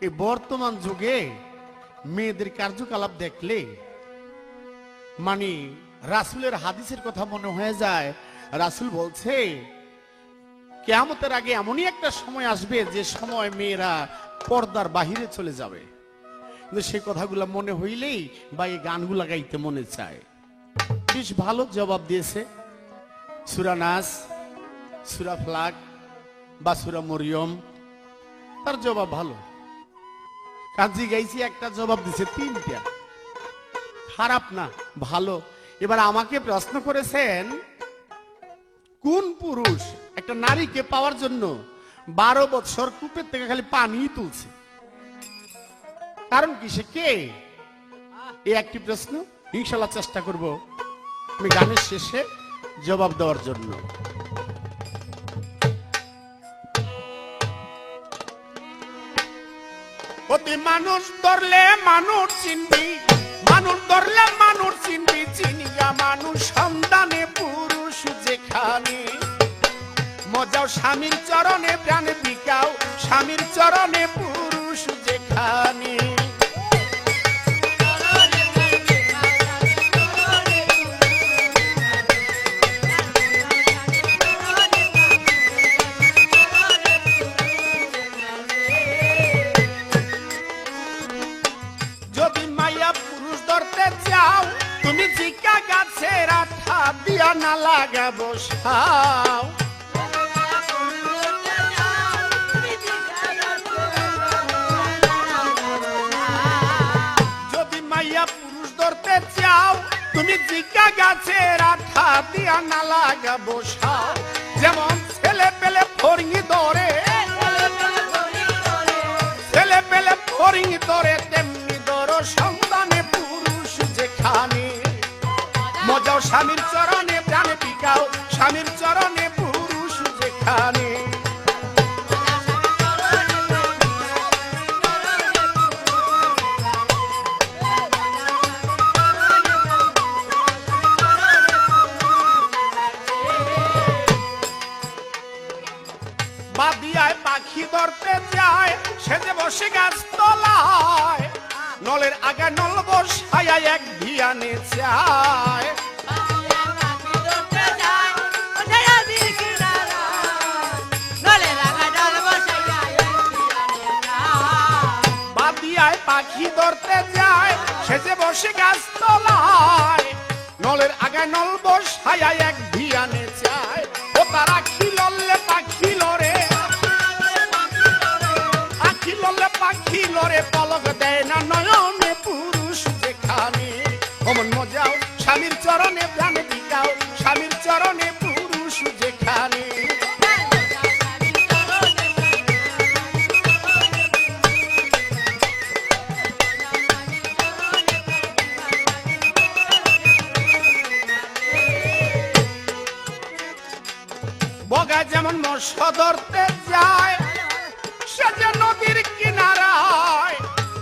এই বর্তমান যুগে মেয়েদের কার্যকলাপ দেখলে মানে রাসূলের হাদিসের কথা মনে হয়ে যায়। রাসূল বলছে কিয়ামতের আগে এমনই একটা সময় আসবে যে সময় মেয়েরা পর্দার বাহিরে চলে যাবে। কিন্তু সেই কথাগুলো মনে হইলেই বা এই গানগুলা গাইতে মনে চায়। বেশ ভালো জবাব দিয়েছে সূরা নাস, সূরা ফালাক বা সূরা মরিয়ম, তার জবাব ভালো। কাজী গাইছি একটা জবাব দিছে তিনটা, খারাপ না, ভালো। এবার আমাকে প্রশ্ন করেছেন কোন পুরুষ একটা নারীকে পাওয়ার জন্য 12 বছর কূপের থেকে খালি পানি তুলছে, কারণ কি? সে কে? এই একটি প্রশ্ন, ইনশাআল্লাহ চেষ্টা করব আমি গানের শেষে জবাব দেওয়ার জন্য। অতি মানুষ ধরলে মানুষ চিনবি, মানুষ ধরলে মানুষ চিনবি, চিনিয়া মানুষ সন্ধানে পুরুষ যেখানে। মজাও স্বামীর চরণে প্রাণ বিকাও, স্বামীর চরণে পুরুষ যেখানে। যদি মাইয়া পুরুষ ধরতে চাও, তুমি জিকা গাছের আঠা দিয়া না লাগাবো সাও। যদি মাইয়া পুরুষ ধরতে চাও, তুমি জিকা গাছের আঠা দিয়া না লাগাবো সাও। যেমন ছেলে পেলে ফড়িং ধরে, ছেলে পেলে ফড়িং ধরে, তেমনি ধরো সন্তানে পুরুষ যেখানে। মজাও স্বামীর চরণে প্রাণ বিকাও, স্বামীর চরণে পুরুষ যেখানে। বাদিয়ায় পাখি ধরতে যায়, সে যে বসে গাছ তলায়, নলের আগা নল বসায় এক ধিয়ানে চায়। বাদিয়ায় পাখি ধরতে যায়, সে যে বসে গাছ তলায়, নলের আগা নল বসায় এক ধিয়ানে চায়। ও তারা খিললে পাখি লরে, আখি ললে পাখি লরে, পলক দেয় না নয়নে পুরুষ যেখানে। অমন মজাও স্বামীর চরণে প্রাণ বিকাও, স্বামীর চরণে পুরুষ যেখানে। বগা যেমন মৎস্য ধরতে যায়, সে যে নদীর কিনারায়,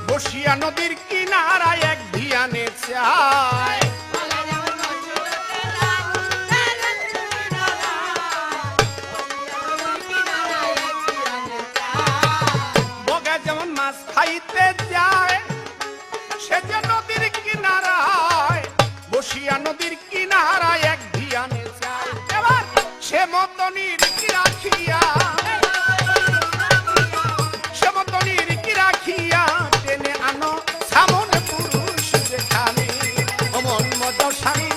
বসিয়া নদীর কিনারায় এক ধিয়ানে চায়। বগা যেমন মাছ খাইতে যায়, সে যে নদীর কিনারায়, বসিয়া নদীর কিনারায় এক ধিয়ানে চায়। এবার সে মতনির কি রাখিয়া, সে মতনির কি রাখিয়া, টেনে আনো সামনে পুরুষ যেখানে। অমন মজাও স্বামী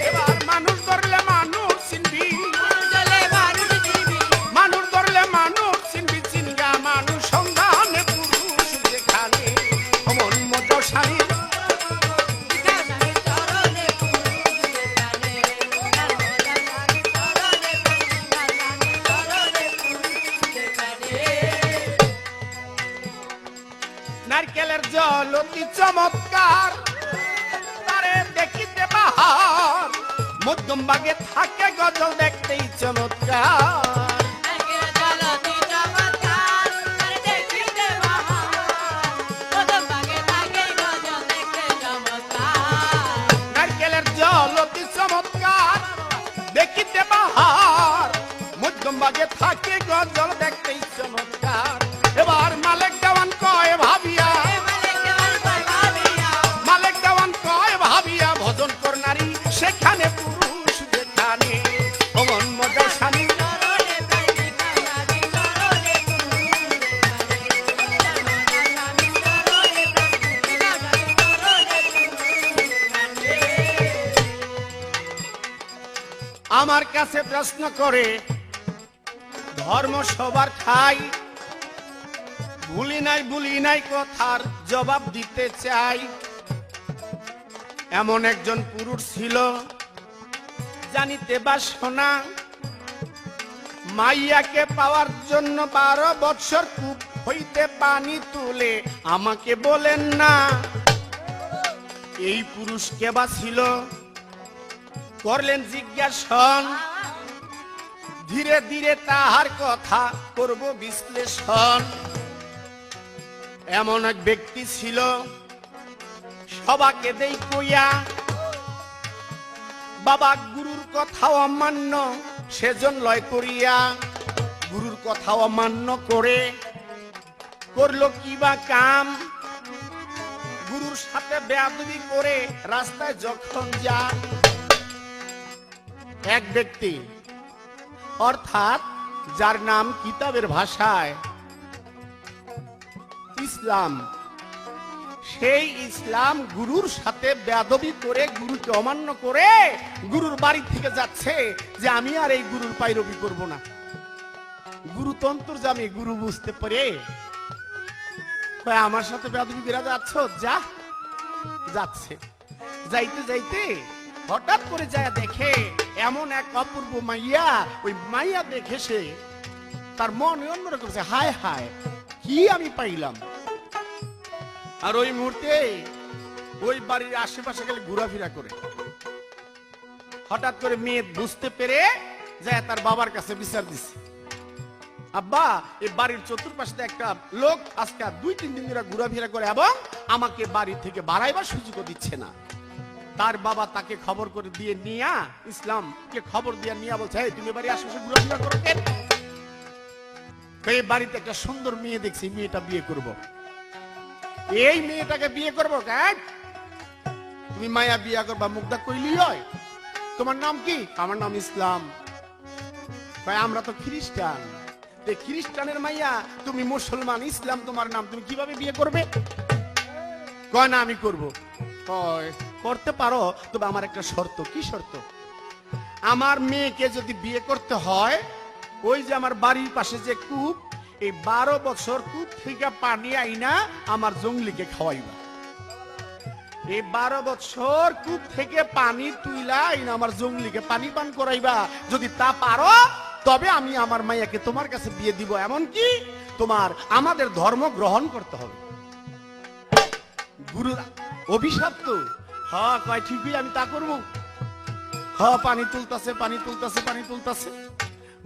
এবার মানুষ ধরলে মানুষ চিনবি, মানুষ ধরলে মানুষ চিনবি, চিনগা মানুষ সন্ধানে পুরুষ যেখানে। নারকেলের জল অতি চমৎকার, তারে দেখিতে বাহার, মধ্যম ভাগে থাকে গজল দেখতেই চমৎকার। নারকেলের জল অতি চমৎকার, দেখিতে বাহার, মধ্যম ভাগে থাকে গজল দেখতেই চমৎকার। এবার মালিক দেওয়ান কয় ভাবিয়া, মালিক দেওয়ান কয় ভাবিয়া, ভজন কর নারী সেখানে পুরুষ যেখানে, অমন মজার স্বামী। আমার কাছে প্রশ্ন করে ধর্ম সবার ঠাই, ভুলি নাই কথার জবাব দিতে চাই। এমন একজন পুরুষ ছিল জানিতে বা শোনা, মাইয়াকে পাওয়ার জন্য 12 বৎসর কূপ হইতে পানি তুলে আমাকে বলেন না। এই পুরুষ কেবা ছিল করলেন জিজ্ঞাসন, ধীরে ধীরে তাহার কথা করব বিশ্লেষণ। এমন এক ব্যক্তি ছিল সবাকে দেই কইয়া, বাবা গুরুর কথা অমান্য সেজন লয় করিয়া, গুরুর কথা অমান্য করে করলো কি বা কাম, গুরুর সাথে বেয়াদবি করে রাস্তায় যখন যা। এক ব্যক্তি অর্থাৎ যার নাম কিতাবের ভাষায় ইসলাম, সেই ইসলাম গুরুর সাথে বেয়াদবি করে, গুরুকে অমান্য করে গুরুর বাড়ি থেকে যাচ্ছে যে আমি আর এই গুরুর পায়রবি করব না। গুরু তন্ত্র জামি, গুরু বুঝতে পারে আমার সাথে বেয়াদবি করে যাচ্ছ, যা যাচ্ছে। যাইতে যাইতে হঠাৎ করে যায় দেখে এমন এক অপূর্ব মাইয়া, ওই মাইয়া দেখে সে তার মনে অন্যরকম, হায় হায় কি আমি পাইলাম। আর ওই মুহূর্তে ওই বাড়ির আশেপাশে গেলে ঘোরাফেরা করে হঠাৎ করে মেয়ে বুঝতে পেরে যায় তার বাবার কাছে বিচার দিছে, আব্বা এই বাড়ির চতুর্পাশে একটা লোক আজকে 2-3 দিন ধরে ঘোরাফেরা করে এবং আমাকে বাড়ি থেকে বাড়াইবার সুযোগ দিচ্ছে না। তার বাবা তাকে খবর করে দিয়ে নিয়া, ইসলামকে খবর দিয়ে নিয়া বলছে, তুমি বাড়ি আশেপাশে ঘোরাফেরা করো কেন? এই বাড়িতে একটা সুন্দর মেয়ে দেখছি, মেয়েটা বিয়ে করব। এই মেয়েটাকে বিয়ে করবো কেন? তুমি মায়া বিয়া করবা, মুগ্ধা কইলি হয়। তোমার নাম কি? আমার নাম ইসলাম। ভাই আমরা তো খ্রিস্টান, খ্রিস্টানের মাইয়া, তুমি মুসলমান, ইসলাম তোমার নাম, তুমি কিভাবে বিয়ে করবে? কয় না আমি করব। করতে পারো, তবে আমার একটা শর্ত। কি শর্ত? আমার মেয়েকে যদি বিয়ে করতে হয়, ওই যে আমার বাড়ির পাশে যে কূপ, এই 12 বছর কূপ থেকে পানি আইনা আমার জঙ্গলিকে খাওয়াইবা। এই 12 বছর কূপ থেকে পানি তুইলা আইনা আমার জঙ্গলিকে পানি পান করাইবা। যদি তা পারো তবে আমি আমার মাইয়াকে তোমার কাছে বিয়ে দিব। এমনকি তোমার আমাদের ধর্ম গ্রহণ করতে হবে। গুরুর অভিশাপ তো। হ্যাঁ কয় ঠিকই, আমি তা করবো। হ্যাঁ পানি তুলতাছে, পানি তুলতাছে, পানি তুলতাছে।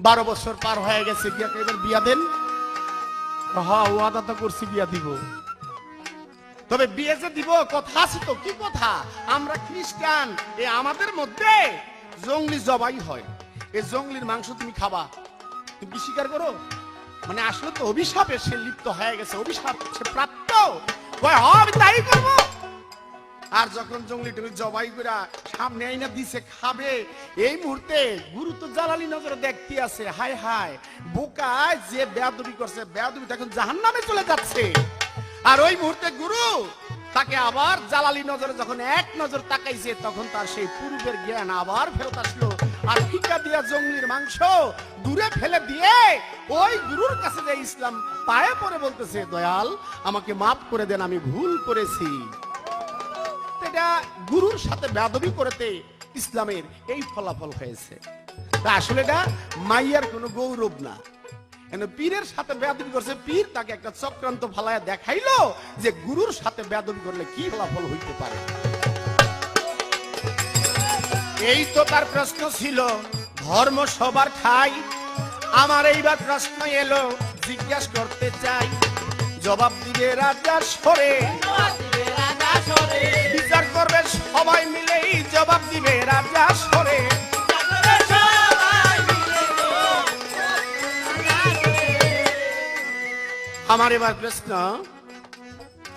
12 বছর পার হয়ে গেছে, এবার বিয়া দেন। হ্যাঁ ওয়াদা তো করছি বিয়া দিব, তবে বিয়ে যে দিব কথা আছে তো। কি কথা? আমরা খ্রিস্টান, এ আমাদের মধ্যে জঙ্গলি জবাই হয়, এই জঙ্গলির মাংস তুমি খাবা। তুমি কি স্বীকার করো? মানে আসলে তো অভিশাপে সে লিপ্ত হয়ে গেছে, অভিশাপ সে প্রাপ্ত। আমি তাই করবো। আর যখন জঙ্গলি টঙ্গলি জবাই করে সামনে আইনা দিছে খাবে, এই মুহূর্তে গুরু তো জালালি নজরে দেখতে আছে, হায় হায় বোকায় যে বেয়াদবি করছে, বেয়াদবি এখন জাহান্নামে চলে যাচ্ছে। আর ওই মুহূর্তে গুরু তাকে আবার জালালি নজরে যখন এক নজর তাকাইছে, তখন তার সেই পূর্বের জ্ঞান আবার ফেরত আসলো। আর ফিকা দিয়া জঙ্গলির মাংস দূরে ফেলে দিয়ে ওই গুরুর কাছে যে ইসলাম পায়ে পড়ে বলতেছে, দয়াল আমাকে মাফ করে দেন, আমি ভুল করেছি। এটা গুরুর সাথে বেয়াদবি করতে ইসলামের এই ফলাফল হয়েছে। তা আসলে এটা মাইয়ার কোনো গৌরব না, পীরের সাথে বেয়াদবি করছে, পীর তাকে একটা চক্রান্ত ফালায়া দেখাইলো যে গুরুর সাথে বেয়াদবি করলে কি ফলাফল হইতে পারে। এই তো তার প্রশ্ন ছিল, ধর্ম সবার ঠাই। আমার এইবার প্রশ্ন এলো, জিজ্ঞাস করতে চাই, জবাব দিবে রাজা সরে, বিচার করবে সবাই মিলেই, জবাব দিবে রাজা সরে। আমার এবার প্রশ্ন,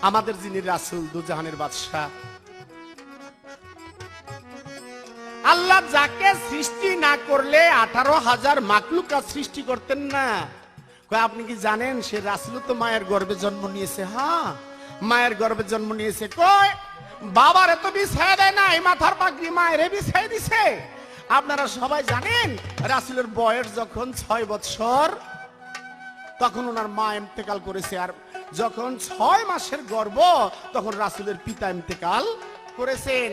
আমাদের যিনি রাসূল দুজাহানের বাদশা, আল্লাহ যাকে সৃষ্টি না করলে 18,000 মাকলুকা সৃষ্টি করতেন না। আপনি কি জানেন সে রাসূল তো মায়ের গর্ভে জন্ম নিয়েছে? হ্যাঁ, মায়ের গর্ভে জন্ম নিয়েছে। কয় বাবার এত বিছায় দেয় না, এই মাথার পাগড়ি মায়ের বিছায় দিছে। আপনারা সবাই জানেন রাসূলের বয়স যখন 6 বছর, তখন ওনার মা ইন্তেকাল করেছে। আর যখন 6 মাসের গর্ভ, তখন রাসূলের পিতা ইন্তেকাল করেছেন।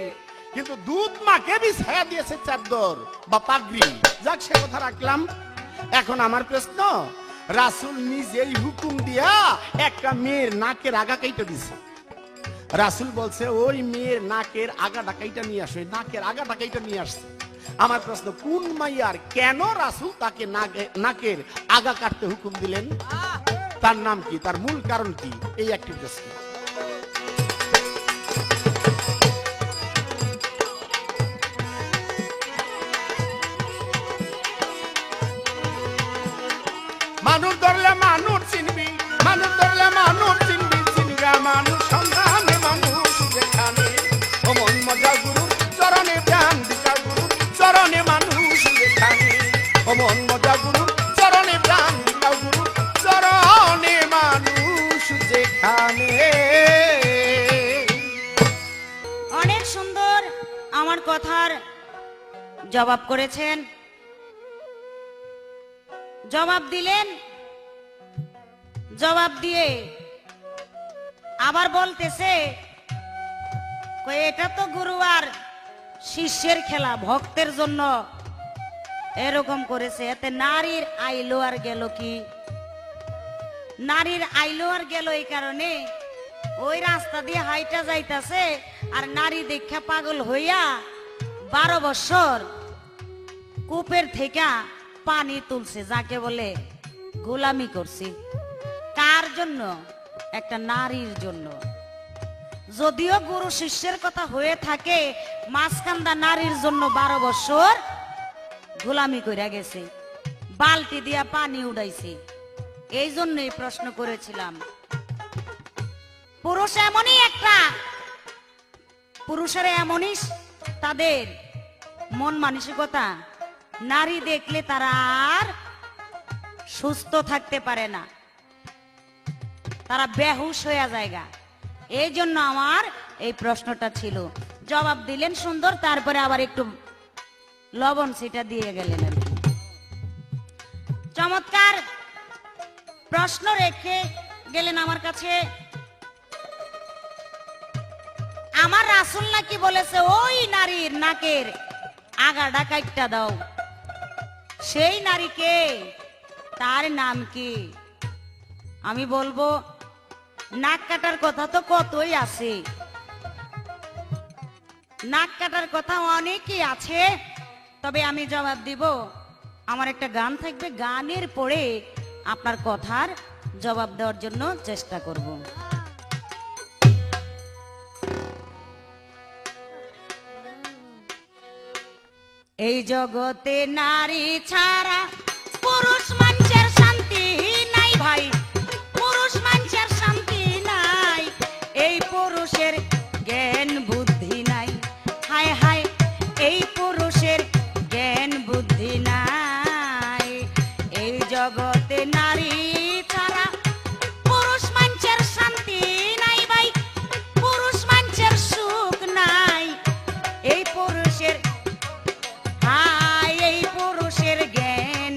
কিন্তু দুধ মাকে বিছায়া দিয়েছে চাদর বা পাগড়ি। যাক, সে কথা রাখলাম। এখন আমার প্রশ্ন, রাসূল নিজেই হুকুম দিয়া একটা মেয়ের নাকের আগা কাইটা দিছে। রাসূল বলছে ওই মেয়ের নাকের আগা ডাকাইটা নিয়ে আসে, নাকের আগা ডাকাইটা নিয়ে আসছে। আমার প্রশ্ন, কোন মাইয়ার কেন রাসূল তাকে নাকের আগা কাটতে হুকুম দিলেন? তার নাম কি, তার মূল কারণ কি? এই একটি প্রশ্ন। মানুষ ধরলে মানুষ চিনবি, মানুষ ধরলে মানুষ চিনবি, চিনগা মানুষ সন্ধানে মানুষ যেখানে। ও মন মজা গুরু চরণে প্রাণ দিকা, গুরু চরণে মানুষ যেখানে। ও মন মজা গুরু চরণে প্রাণ দিকা, গুরু চরণে মানুষ যেখানে। অনেক সুন্দর আমার কথার জবাব করেছেন, জবাব দিলেন। জবাব দিয়ে আবার বলতেছে, এটা তো গুরু আর শিষ্যের খেলা, ভক্তের জন্য এরকম করেছে, এতে নারীর আইলো আর গেল কি? নারীর আইলো আর গেল এই কারণে ওই রাস্তা দিয়ে হাইটা যাইতাছে, আর নারী দেখা পাগল হইয়া 12 বছর কূপের থেকে পানি তুলছে, যাকে বলে গোলামি করছি। কার জন্য? একটা নারীর জন্য। যদিও গুরু শিষ্যের কথা হয়ে থাকে, মাঝখানটা নারীর জন্য 12 বছর গোলামি কইরা গেছে, বালতি দিয়া পানি উঠাইছে। এই জন্যই প্রশ্ন করেছিলাম, পুরুষ এমনই একটা, পুরুষেরা এমনই তাদের মন মানসিকতা, নারী দেখলে তারা আর সুস্থ থাকতে পারে না, তারা বেহুশ হয়ে জায়গা। এই জন্য আমার এই প্রশ্নটা ছিল। জবাব দিলেন সুন্দর, তারপরে আবার একটু লবণ সেটা দিয়ে গেলেন আর কি। চমৎকার প্রশ্ন রেখে গেলেন আমার কাছে। আমার রাসূল নাকি বলেছে ওই নারীর নাকের আগাটা কাইটটা দাও। সেই নারীকে, তার নাম কি? আমি বলবো নাক কাটার কথা তো কতই আছে, নাক কাটার কথা অনেকই আছে, তবে আমি জবাব দিব। আমার একটা গান থাকবে, গানের পরে আপনার কথার জবাব দেওয়ার জন্য চেষ্টা করব। এই জগতে নারী ছাড়া পুরুষ মানুষের শান্তি নাই ভাই, পুরুষ মানুষের শান্তি নাই। এই পুরুষের জ্ঞান বুদ্ধি নাই, হায় হায় এই পুরুষের জ্ঞান বুদ্ধি নাই। এই জগতে নারী ছাড়া পুরুষ মানুষের শান্তি নাই ভাই, পুরুষ মানুষের সুখ নাই। এই পুরুষের, হায় এই পুরুষের জ্ঞান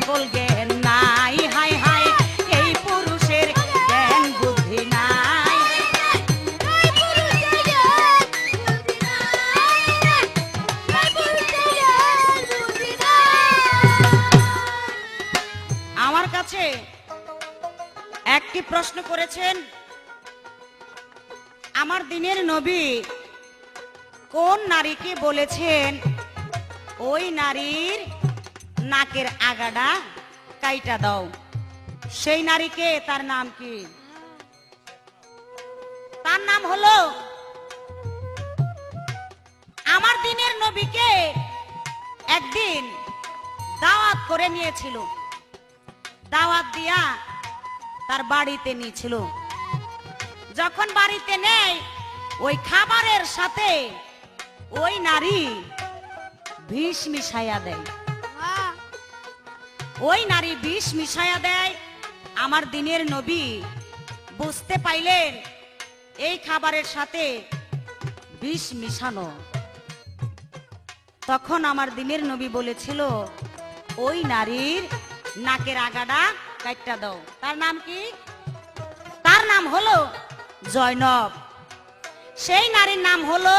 সকল জ্ঞান নাই, হাই হাই এই পুরুষের জ্ঞান বুদ্ধি নাই। আমার কাছে একটি প্রশ্ন করেছেন, আমার দিনের নবী কোন নারীকে বলেছেন ওই নারীর নাকের আগাটা কাইটা দাও? সেই নারীকে, তার নাম কি? তার নাম হলো, আমার দিনের নবীকে একদিন দাওয়াত করে নিয়েছিল, দাওয়াত দিয়া তার বাড়িতে নিয়েছিল। যখন বাড়িতে নেয় ওই খাবারের সাথে ওই নারী বিষ মিশাইয়া দেয়, ওই নারী বিষ মিশাইয়া দেয়। আমার দিনের নবী বুঝতে পাইলেন এই খাবারের সাথে বিষ মিশানো। তখন আমার দিনের নবী বলেছিল ওই নারীর নাকের আগাটা কাইট্টা দাও। তার নাম কি? তার নাম হলো জয়নব। সেই নারীর নাম হলো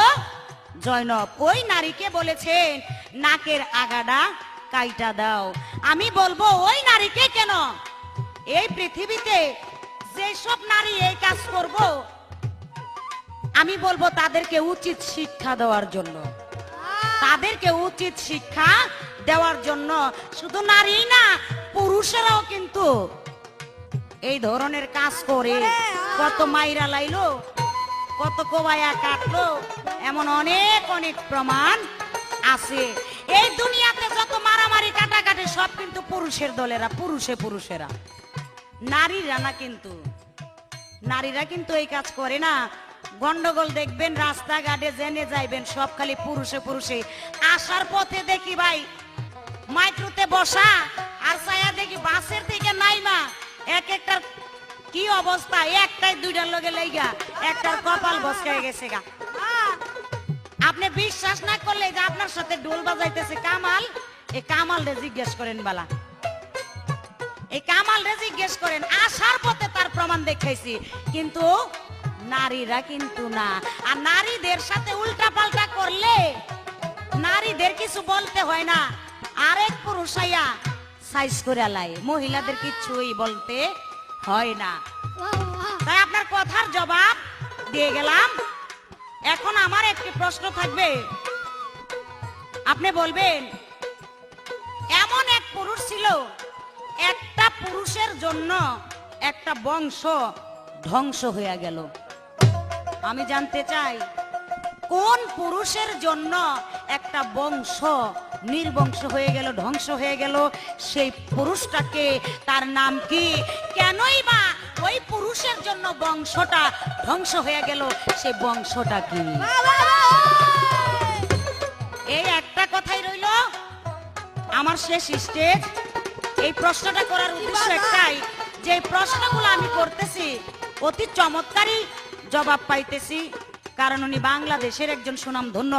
জয়নব। ওই নারীকে বলেছেন নাকের আগাটা কাইটা দাও। আমি বলবো ওই নারীকে কেন, এই পৃথিবীতে যেসব নারী এই কাজ করব আমি বলবো তাদেরকে উচিত শিক্ষা দেওয়ার জন্য, তাদেরকে উচিত শিক্ষা দেওয়ার জন্য। শুধু নারী না, পুরুষেরাও কিন্তু এই ধরনের কাজ করে কত মাইরা লাইলো, কত কোবায়া কাটলো, এমন অনেক অনেক প্রমাণ আছে। এই দুনিয়াতে যত মারামারি কাটাকাটি সব কিন্তু পুরুষের দলেরা, পুরুষেরা, নারীরা না। কিন্তু নারীরা কিন্তু এই কাজ করে না। গন্ডগোল দেখবেন রাস্তাঘাটে, জেনে যাইবেন সব খালি পুরুষে। আসার পথে দেখি ভাই মাইক্রোতে বসা, আর ছায়া দেখি বাসের থেকে নাইমা এক একটার কি অবস্থা, একটাই দুইটার লগে লাইগা একটার কপাল বসকায় গেছে গা। আপনি বিশ্বাস না করলে যে আপনার সাথে ঢোল বাজাইতেছে কামাল, এই কামাল রে জিজ্ঞেস করেন বালা, এই কামাল রে জিজ্ঞেস করেন। আসার পথে তার প্রমাণ দেখাইছি, কিন্তু নারীরা কিন্তু না। আর নারীদের সাথে উল্টা পাল্টা করলে নারীদের কিছু বলতে হয় না, আরেক পুরুষ আইয়া সাইজ করে লাই, মহিলাদের কিছুই বলতে হয় না। তাই আপনার কথার জবাব দিয়ে গেলাম। এখন আমার একটি প্রশ্ন থাকবে, আপনি বলবেন এমন এক পুরুষ ছিল, একটা পুরুষের জন্য একটা বংশ ধ্বংস হয়ে গেল। আমি জানতে চাই কোন পুরুষের জন্য একটা বংশ নির্বংশ হয়ে গেল, ধ্বংস হয়ে গেল? সেই পুরুষটাকে, তার নাম কি? কেনই বা ওই পুরুষের জন্য বংশটা ধ্বংস হয়ে গেল? সেই বংশটা কি? এই একটা কথাই রইল আমার শেষ স্টেজ। এই প্রশ্নটা করার উদ্দেশ্য একটাই, যে এই প্রশ্নগুলো আমি করতেছি অতি চমৎকারী জবাব পাইতেছি, কারণ উনি বাংলাদেশের একজন সুনামধন্য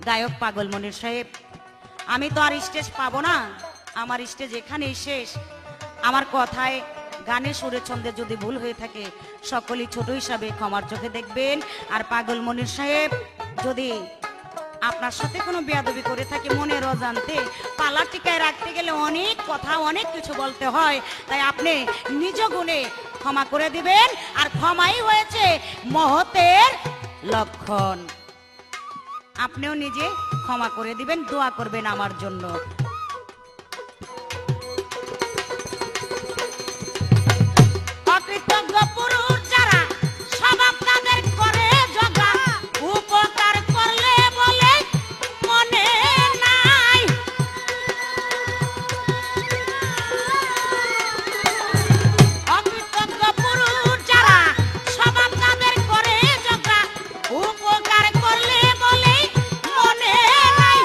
গায়ক পাগল মনির সাহেব। আমি তো আর স্টেজ পাবো না, আমার স্টেজ এখানেই শেষ। আমার কথায় গানে সুরে ছন্দে যদি ভুল হয়ে থাকে সকলেই ছোট হিসাবে ক্ষমার চোখে দেখবেন। আর পাগল মনির সাহেব যদি আপনার সাথে কোনো বেয়াদবি করে থাকে মনের অজান্তে, পালা টিকায় রাখতে গেলে অনেক কথা, অনেক কিছু বলতে হয়, তাই আপনি নিজ গুণে ক্ষমা করে দিবেন। আর ক্ষমাই হয়েছে মহতের লক্ষণ। আপনিও নিজে ক্ষমা করে দিবেন, দোয়া করবেন আমার জন্য। অকৃতজ্ঞ পুরুষ যারা স্বভাব তাদের করে জগা, উপকার করলে বলে মনে নাই। অকৃতজ্ঞ পুরুষ যারা স্বভাব তাদের করে জগা, উপকার করলে বলে মনে নাই।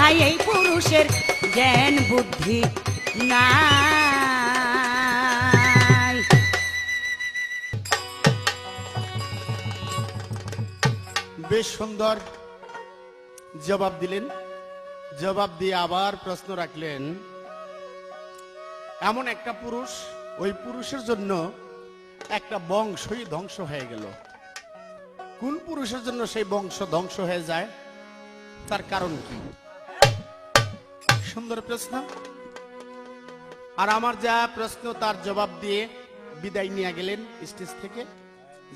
হাই এই পুরুষের জ্ঞান বুদ্ধি নাই। বেশ সুন্দর জবাব দিলেন। জবাব দিয়ে আবার প্রশ্ন রাখলেন, এমন একটা পুরুষ, ওই পুরুষের জন্য একটা বংশই ধ্বংস হয়ে গেল। কোন পুরুষের জন্য সেই বংশ ধ্বংস হয়ে যায়, তার কারণ কি? সুন্দর প্রশ্ন। আর আমার যা প্রশ্ন তার জবাব দিয়ে বিদায় নিয়ে গেলেন স্টেজ থেকে।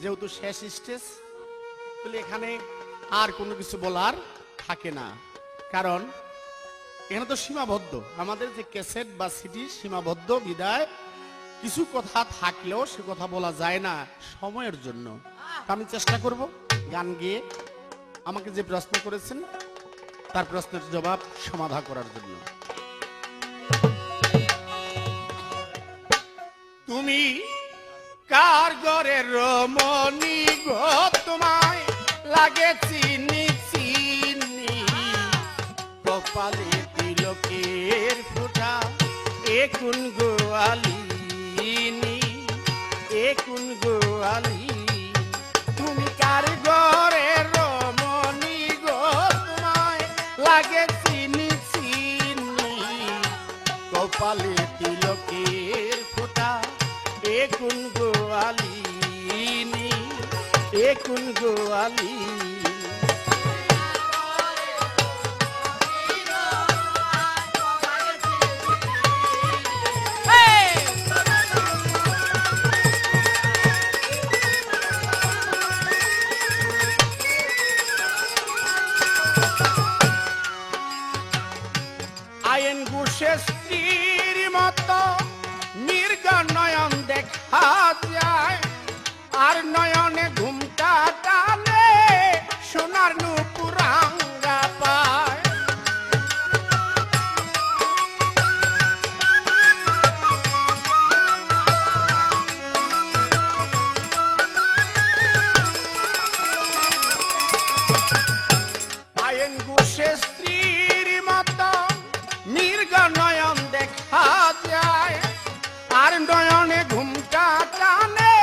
যেহেতু শেষ স্টেজ, তাহলে এখানে আর কোনো কিছু বলার থাকে না, কারণ এখানে তো সীমাবদ্ধ। আমাদের যে ক্যাসেট বা সিডি সীমাবদ্ধ বিদায় কিছু কথা থাকলেও সে কথা বলা যায় না সময়ের জন্য। আমি চেষ্টা করব গান গেয়ে আমাকে যে প্রশ্ন করেছেন তার প্রশ্নের জবাব সমাধান করার জন্য। তুমি কার ঘরের রমণী গো, তোমায় লাগে চিনি চিনি, কপালে তিলকের ফোঁটা একুন গোয়ালিনী, একুন গোয়ালিনী। তুমি কার ঘরের রমণী গো, তোমায় লাগে চিনি চিনি, কপালে তিলকের ফোঁটা একুন গোয়ালিনী, একুন গোয়ালিনী। আইন ঘুষে স্ত্রীর মতো মৃগা নয়ন দেখা যায়, আর নয়নে ঘুমটা টানে সোনার নুপুরাঙ্গা পায়। আইন ঘুষে স্ত্রীর মতো মৃগা নয়ন দেখা যায়, আর নয়নে ঘুমটা টানে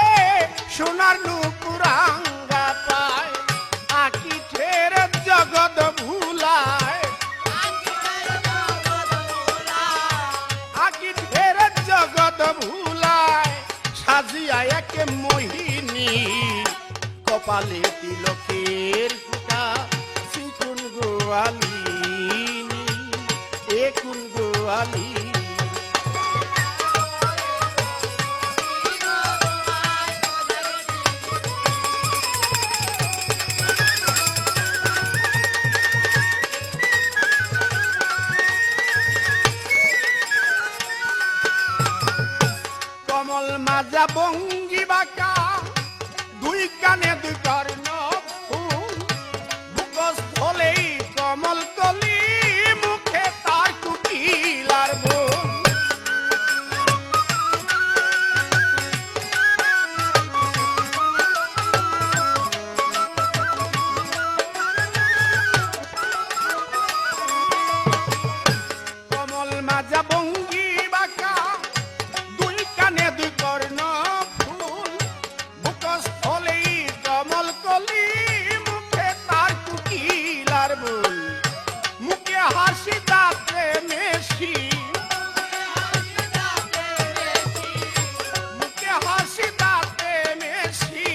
সোনার নুপুরাঙ্গা পায়। আকি ঠের জগৎ ভুলায়, আকি ঠের জগৎ ভুলায়, সাজিয়া একে মোহিনী, কপালে তিলকের ফোঁটা চিকুন গোয়ালিনী, একুন গোয়ালিনী। কমল মাজা বঙ্গি বাঁকা, দুই কানে দুই কর্ণ ফুল, বুকস্থলেই কমল কলি, মুখে তার কুটিলার বোন। কমল মাজা বঙ্গি বাঁকা, দুই কানে দুই কর্ণ ফুল, বুকস্থলেই কমল কলি, মুখে তার কুকিলার বোল। মুখে হাসি দাঁতে মেশি, মুখে হাসি দাঁতে মেশি,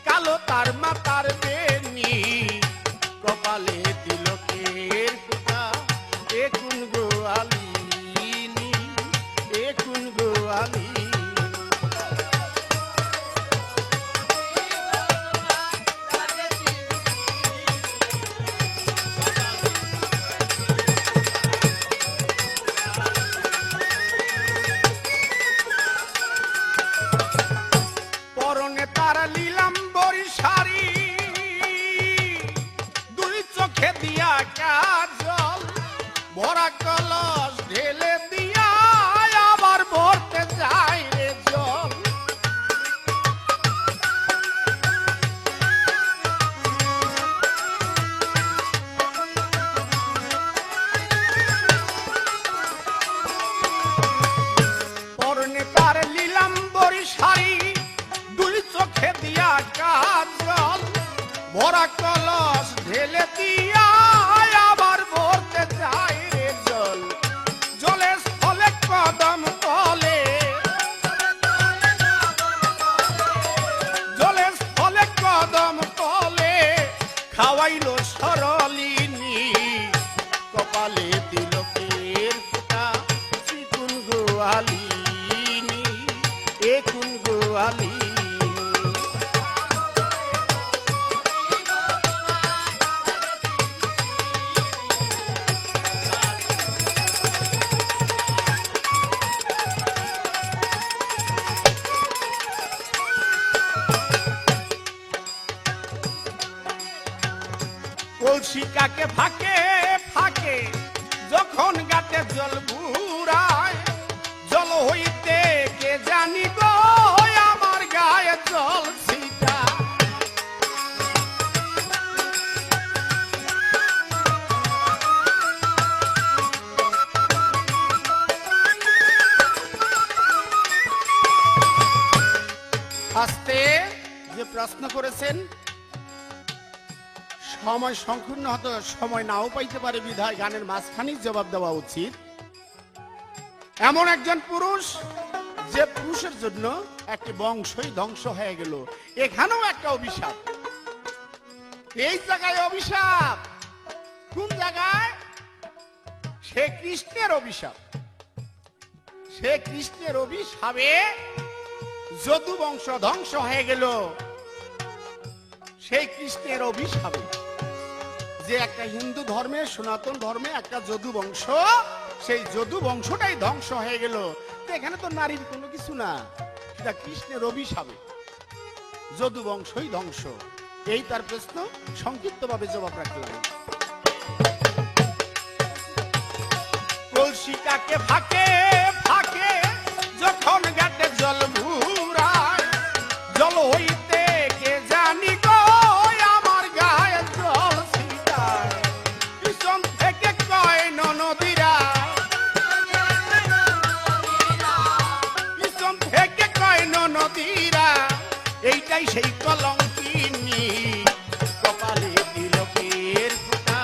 কালো তার মাতার বেনি, কপালে তিলকের ফোঁটা একুন গোয়ালিনী, একুন গোয়ালিনী। পরনে তার লীলাম্বরী শাড়ি, দুই চোখে দিয়া কাজল, ভরা কলস ঢেলে দিয়া আবার ভরতে যায় রে জল। ভরা কলস ঢেলে দিয়া আবার ভরতে যায় রে জল, জলে স্থলে কদম তলে, জলে স্থলে কদম তলে খাওয়াইলো সরলিনী, কপালে তিলকের ফোঁটা চিকুন গোয়ালিনী, এ কুন গোয়ালিনী। কলসি কাকে ফাঁকে ফাঁকে যখন গাতে জল বুড়ায়, জল হইতে কে জানি গো আমার গায়ে জল ছিটা। আস্তে যে প্রশ্ন করেছেন, সময় সংকীর্ণ হতো, সময় নাও পাইতে পারে বিধায় গানের মাঝখানেই জবাব দেওয়া উচিত। এমন একজন পুরুষ যে পুরুষের জন্য একটি বংশই ধ্বংস হয়ে গেল, এখানেও একটা অভিশাপ। এই জায়গায় অভিশাপ, কোন জায়গায়? সে কৃষ্ণের অভিশাপ। সে কৃষ্ণের অভিশাপে যদু বংশ ধ্বংস হয়ে গেল। সেই কৃষ্ণের অভিশাপে যে একটা হিন্দু ধর্মে, সনাতন ধর্মে একটা যদু বংশ, সেই যদু বংশটাই ধ্বংস হয়ে গেল। এখানে তো নারীর কোনো কিছু না, সেটা কৃষ্ণের অভিশাপে যদু বংশই ধ্বংস। এই তার প্রশ্ন, সংক্ষিপ্তভাবে জবাব রাখলাম। কলসি কাকে ফাঁকে ফাঁকে যখন গাতে জল ভুরায়, জল হইতে কে জানি গো আমার গায়ে জল ছিটায়। পিছন থেকে কয় ননদীরা, পিছন থেকে কয় ননদীরা, এইটাই সেই কলঙ্কিনী, কপালে তিলকের ফোঁটা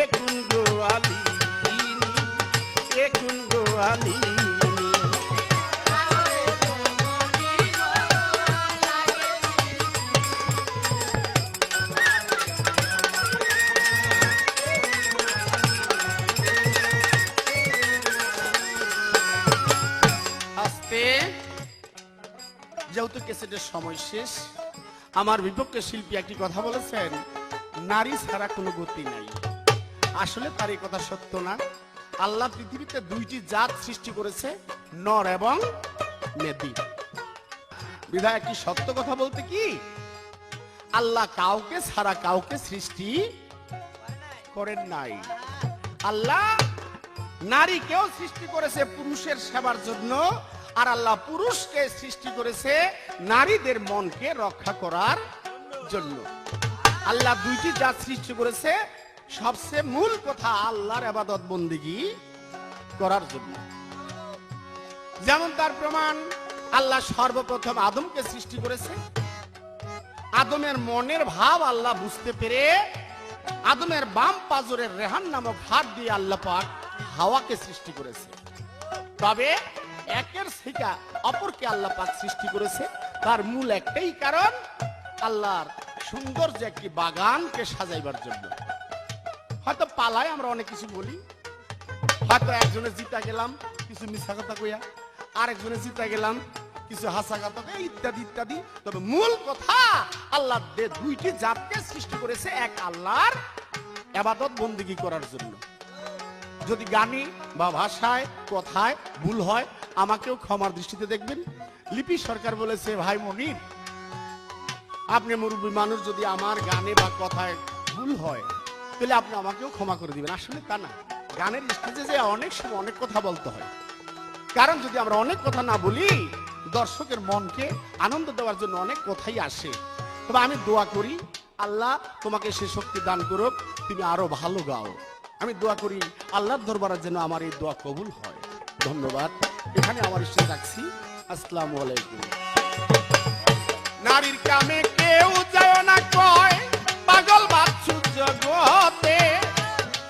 এ কুন গোয়ালিনী, এ কুন গোয়ালিনী। যেহেতু ক্যাসেটের সময় শেষ, আমার বিপক্ষে শিল্পী একটি কথা বলেছেন, নারী ছাড়া কোনো গতি নাই। আসলে তার এই কথা সত্য না। আল্লাহ পৃথিবীতে দুইটি জাত সৃষ্টি করেছে, নর এবং মেদি। বিধায় একটি সত্য কথা বলতে কি, আল্লাহ কাউকে ছাড়া কাউকে সৃষ্টি করেন নাই। আল্লাহ নারীকেও সৃষ্টি করেছে পুরুষের সেবার জন্য, আর আল্লাহ পুরুষকে সৃষ্টি করেছে নারীদের মনকে রক্ষা করার জন্য। আল্লাহ দুইটি জাত সৃষ্টি করেছে, সবচেয়ে মূল কথা আল্লাহর ইবাদত বন্দেগী করার জন্য। যেমন তার প্রমাণ, আল্লাহ সর্বপ্রথম আদমকে সৃষ্টি করেছে। আদমের মনের ভাব আল্লাহ বুঝতে পেরে আদমের বাম পাজরের রেহান নামক হাত দিয়ে আল্লাহ পাক হাওয়াকে সৃষ্টি করেছে। তবে একের থেকে অপরকে আল্লাহ পাক সৃষ্টি করেছে, তার মূল একটাই কারণ, আল্লাহর সুন্দর যে একটি বাগানকে সাজাইবার জন্য। হয়তো পালায় আমরা অনেক কিছু বলি, হয়তো একজনে জিতা গেলাম কিছু মিথ্যা কথা কইয়া, আরেকজনে জিতা গেলাম কিছু হাসা কথা, ইত্যাদি ইত্যাদি। তবে মূল কথা, আল্লাহ দুইটি জাতকে সৃষ্টি করেছে এক আল্লাহর ইবাদত বন্দেগী করার জন্য। যদি গানে বা ভাষায় কথায় ভুল হয়, আমাকেও ক্ষমার দৃষ্টিতে দেখবেন। লিপি সরকার বলেছে, ভাই মনির, আপনি মুরব্বী মানুষ, যদি আমার গানে বা কথায় ভুল হয় তাহলে আপনি আমাকেও ক্ষমা করে দিবেন। আসলে তা না, গানের স্টেজে যে অনেক সময় অনেক কথা বলতে হয়, কারণ যদি আমরা অনেক কথা না বলি, দর্শকের মনকে আনন্দ দেওয়ার জন্য অনেক কথাই আসে। তবে আমি দোয়া করি, আল্লাহ তোমাকে সে শক্তি দান করুক, তুমি আরো ভালো গাও। আমি দোয়া করি আল্লাহর দরবারে যেন আমার এই দোয়া কবুল হয়। ধন্যবাদ, এখানে আমার ইচ্ছে রাখছি। আসসালামু আলাইকুম। নারীর কামে কেউ যায় না কয়, জগতে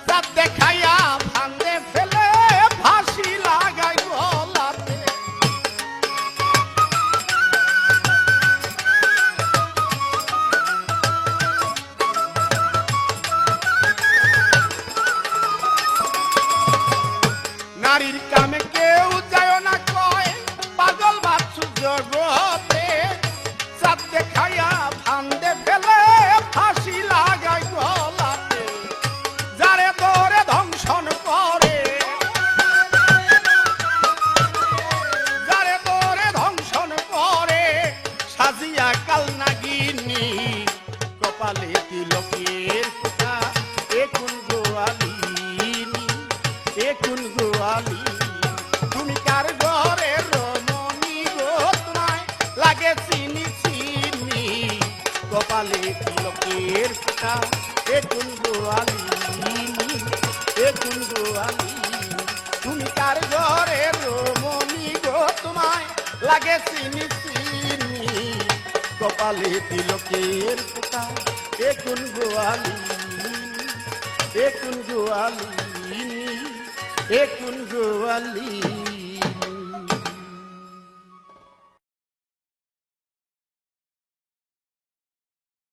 চাঁদ দেখাইয়া ফান্দে ফেলে ফাঁসি লাগাই গলাতে। নারীর কামে কেউ যায় না কয় পাগল বাচ্চু জগতে চাঁদ দেখাইয়া ফান্দে ফেলে ফাঁসি লাগাই গলাতে। যারে দরে ধ্বংসন করে, যারে দরে ধ্বংসন করে সাজিয়া কাল নাগিনী কপালে তিলকের ফোঁটা একুন গোয়ালিনী একুন গোয়ালি। তুমি কার ঘরে রমণী গো তোমায় লাগে চিনি চিনি কপালে তিলকের ফোঁটা একুন গোয়ালিনী একুন গোয়ালি। তুমি কার ঘরে রমণী গো তোমায় লাগে চিনি চিনি কপালে তিলকের ফোঁটা একুন গোয়ালিনী একুন গোয়ালিনী একুন গোয়ালি।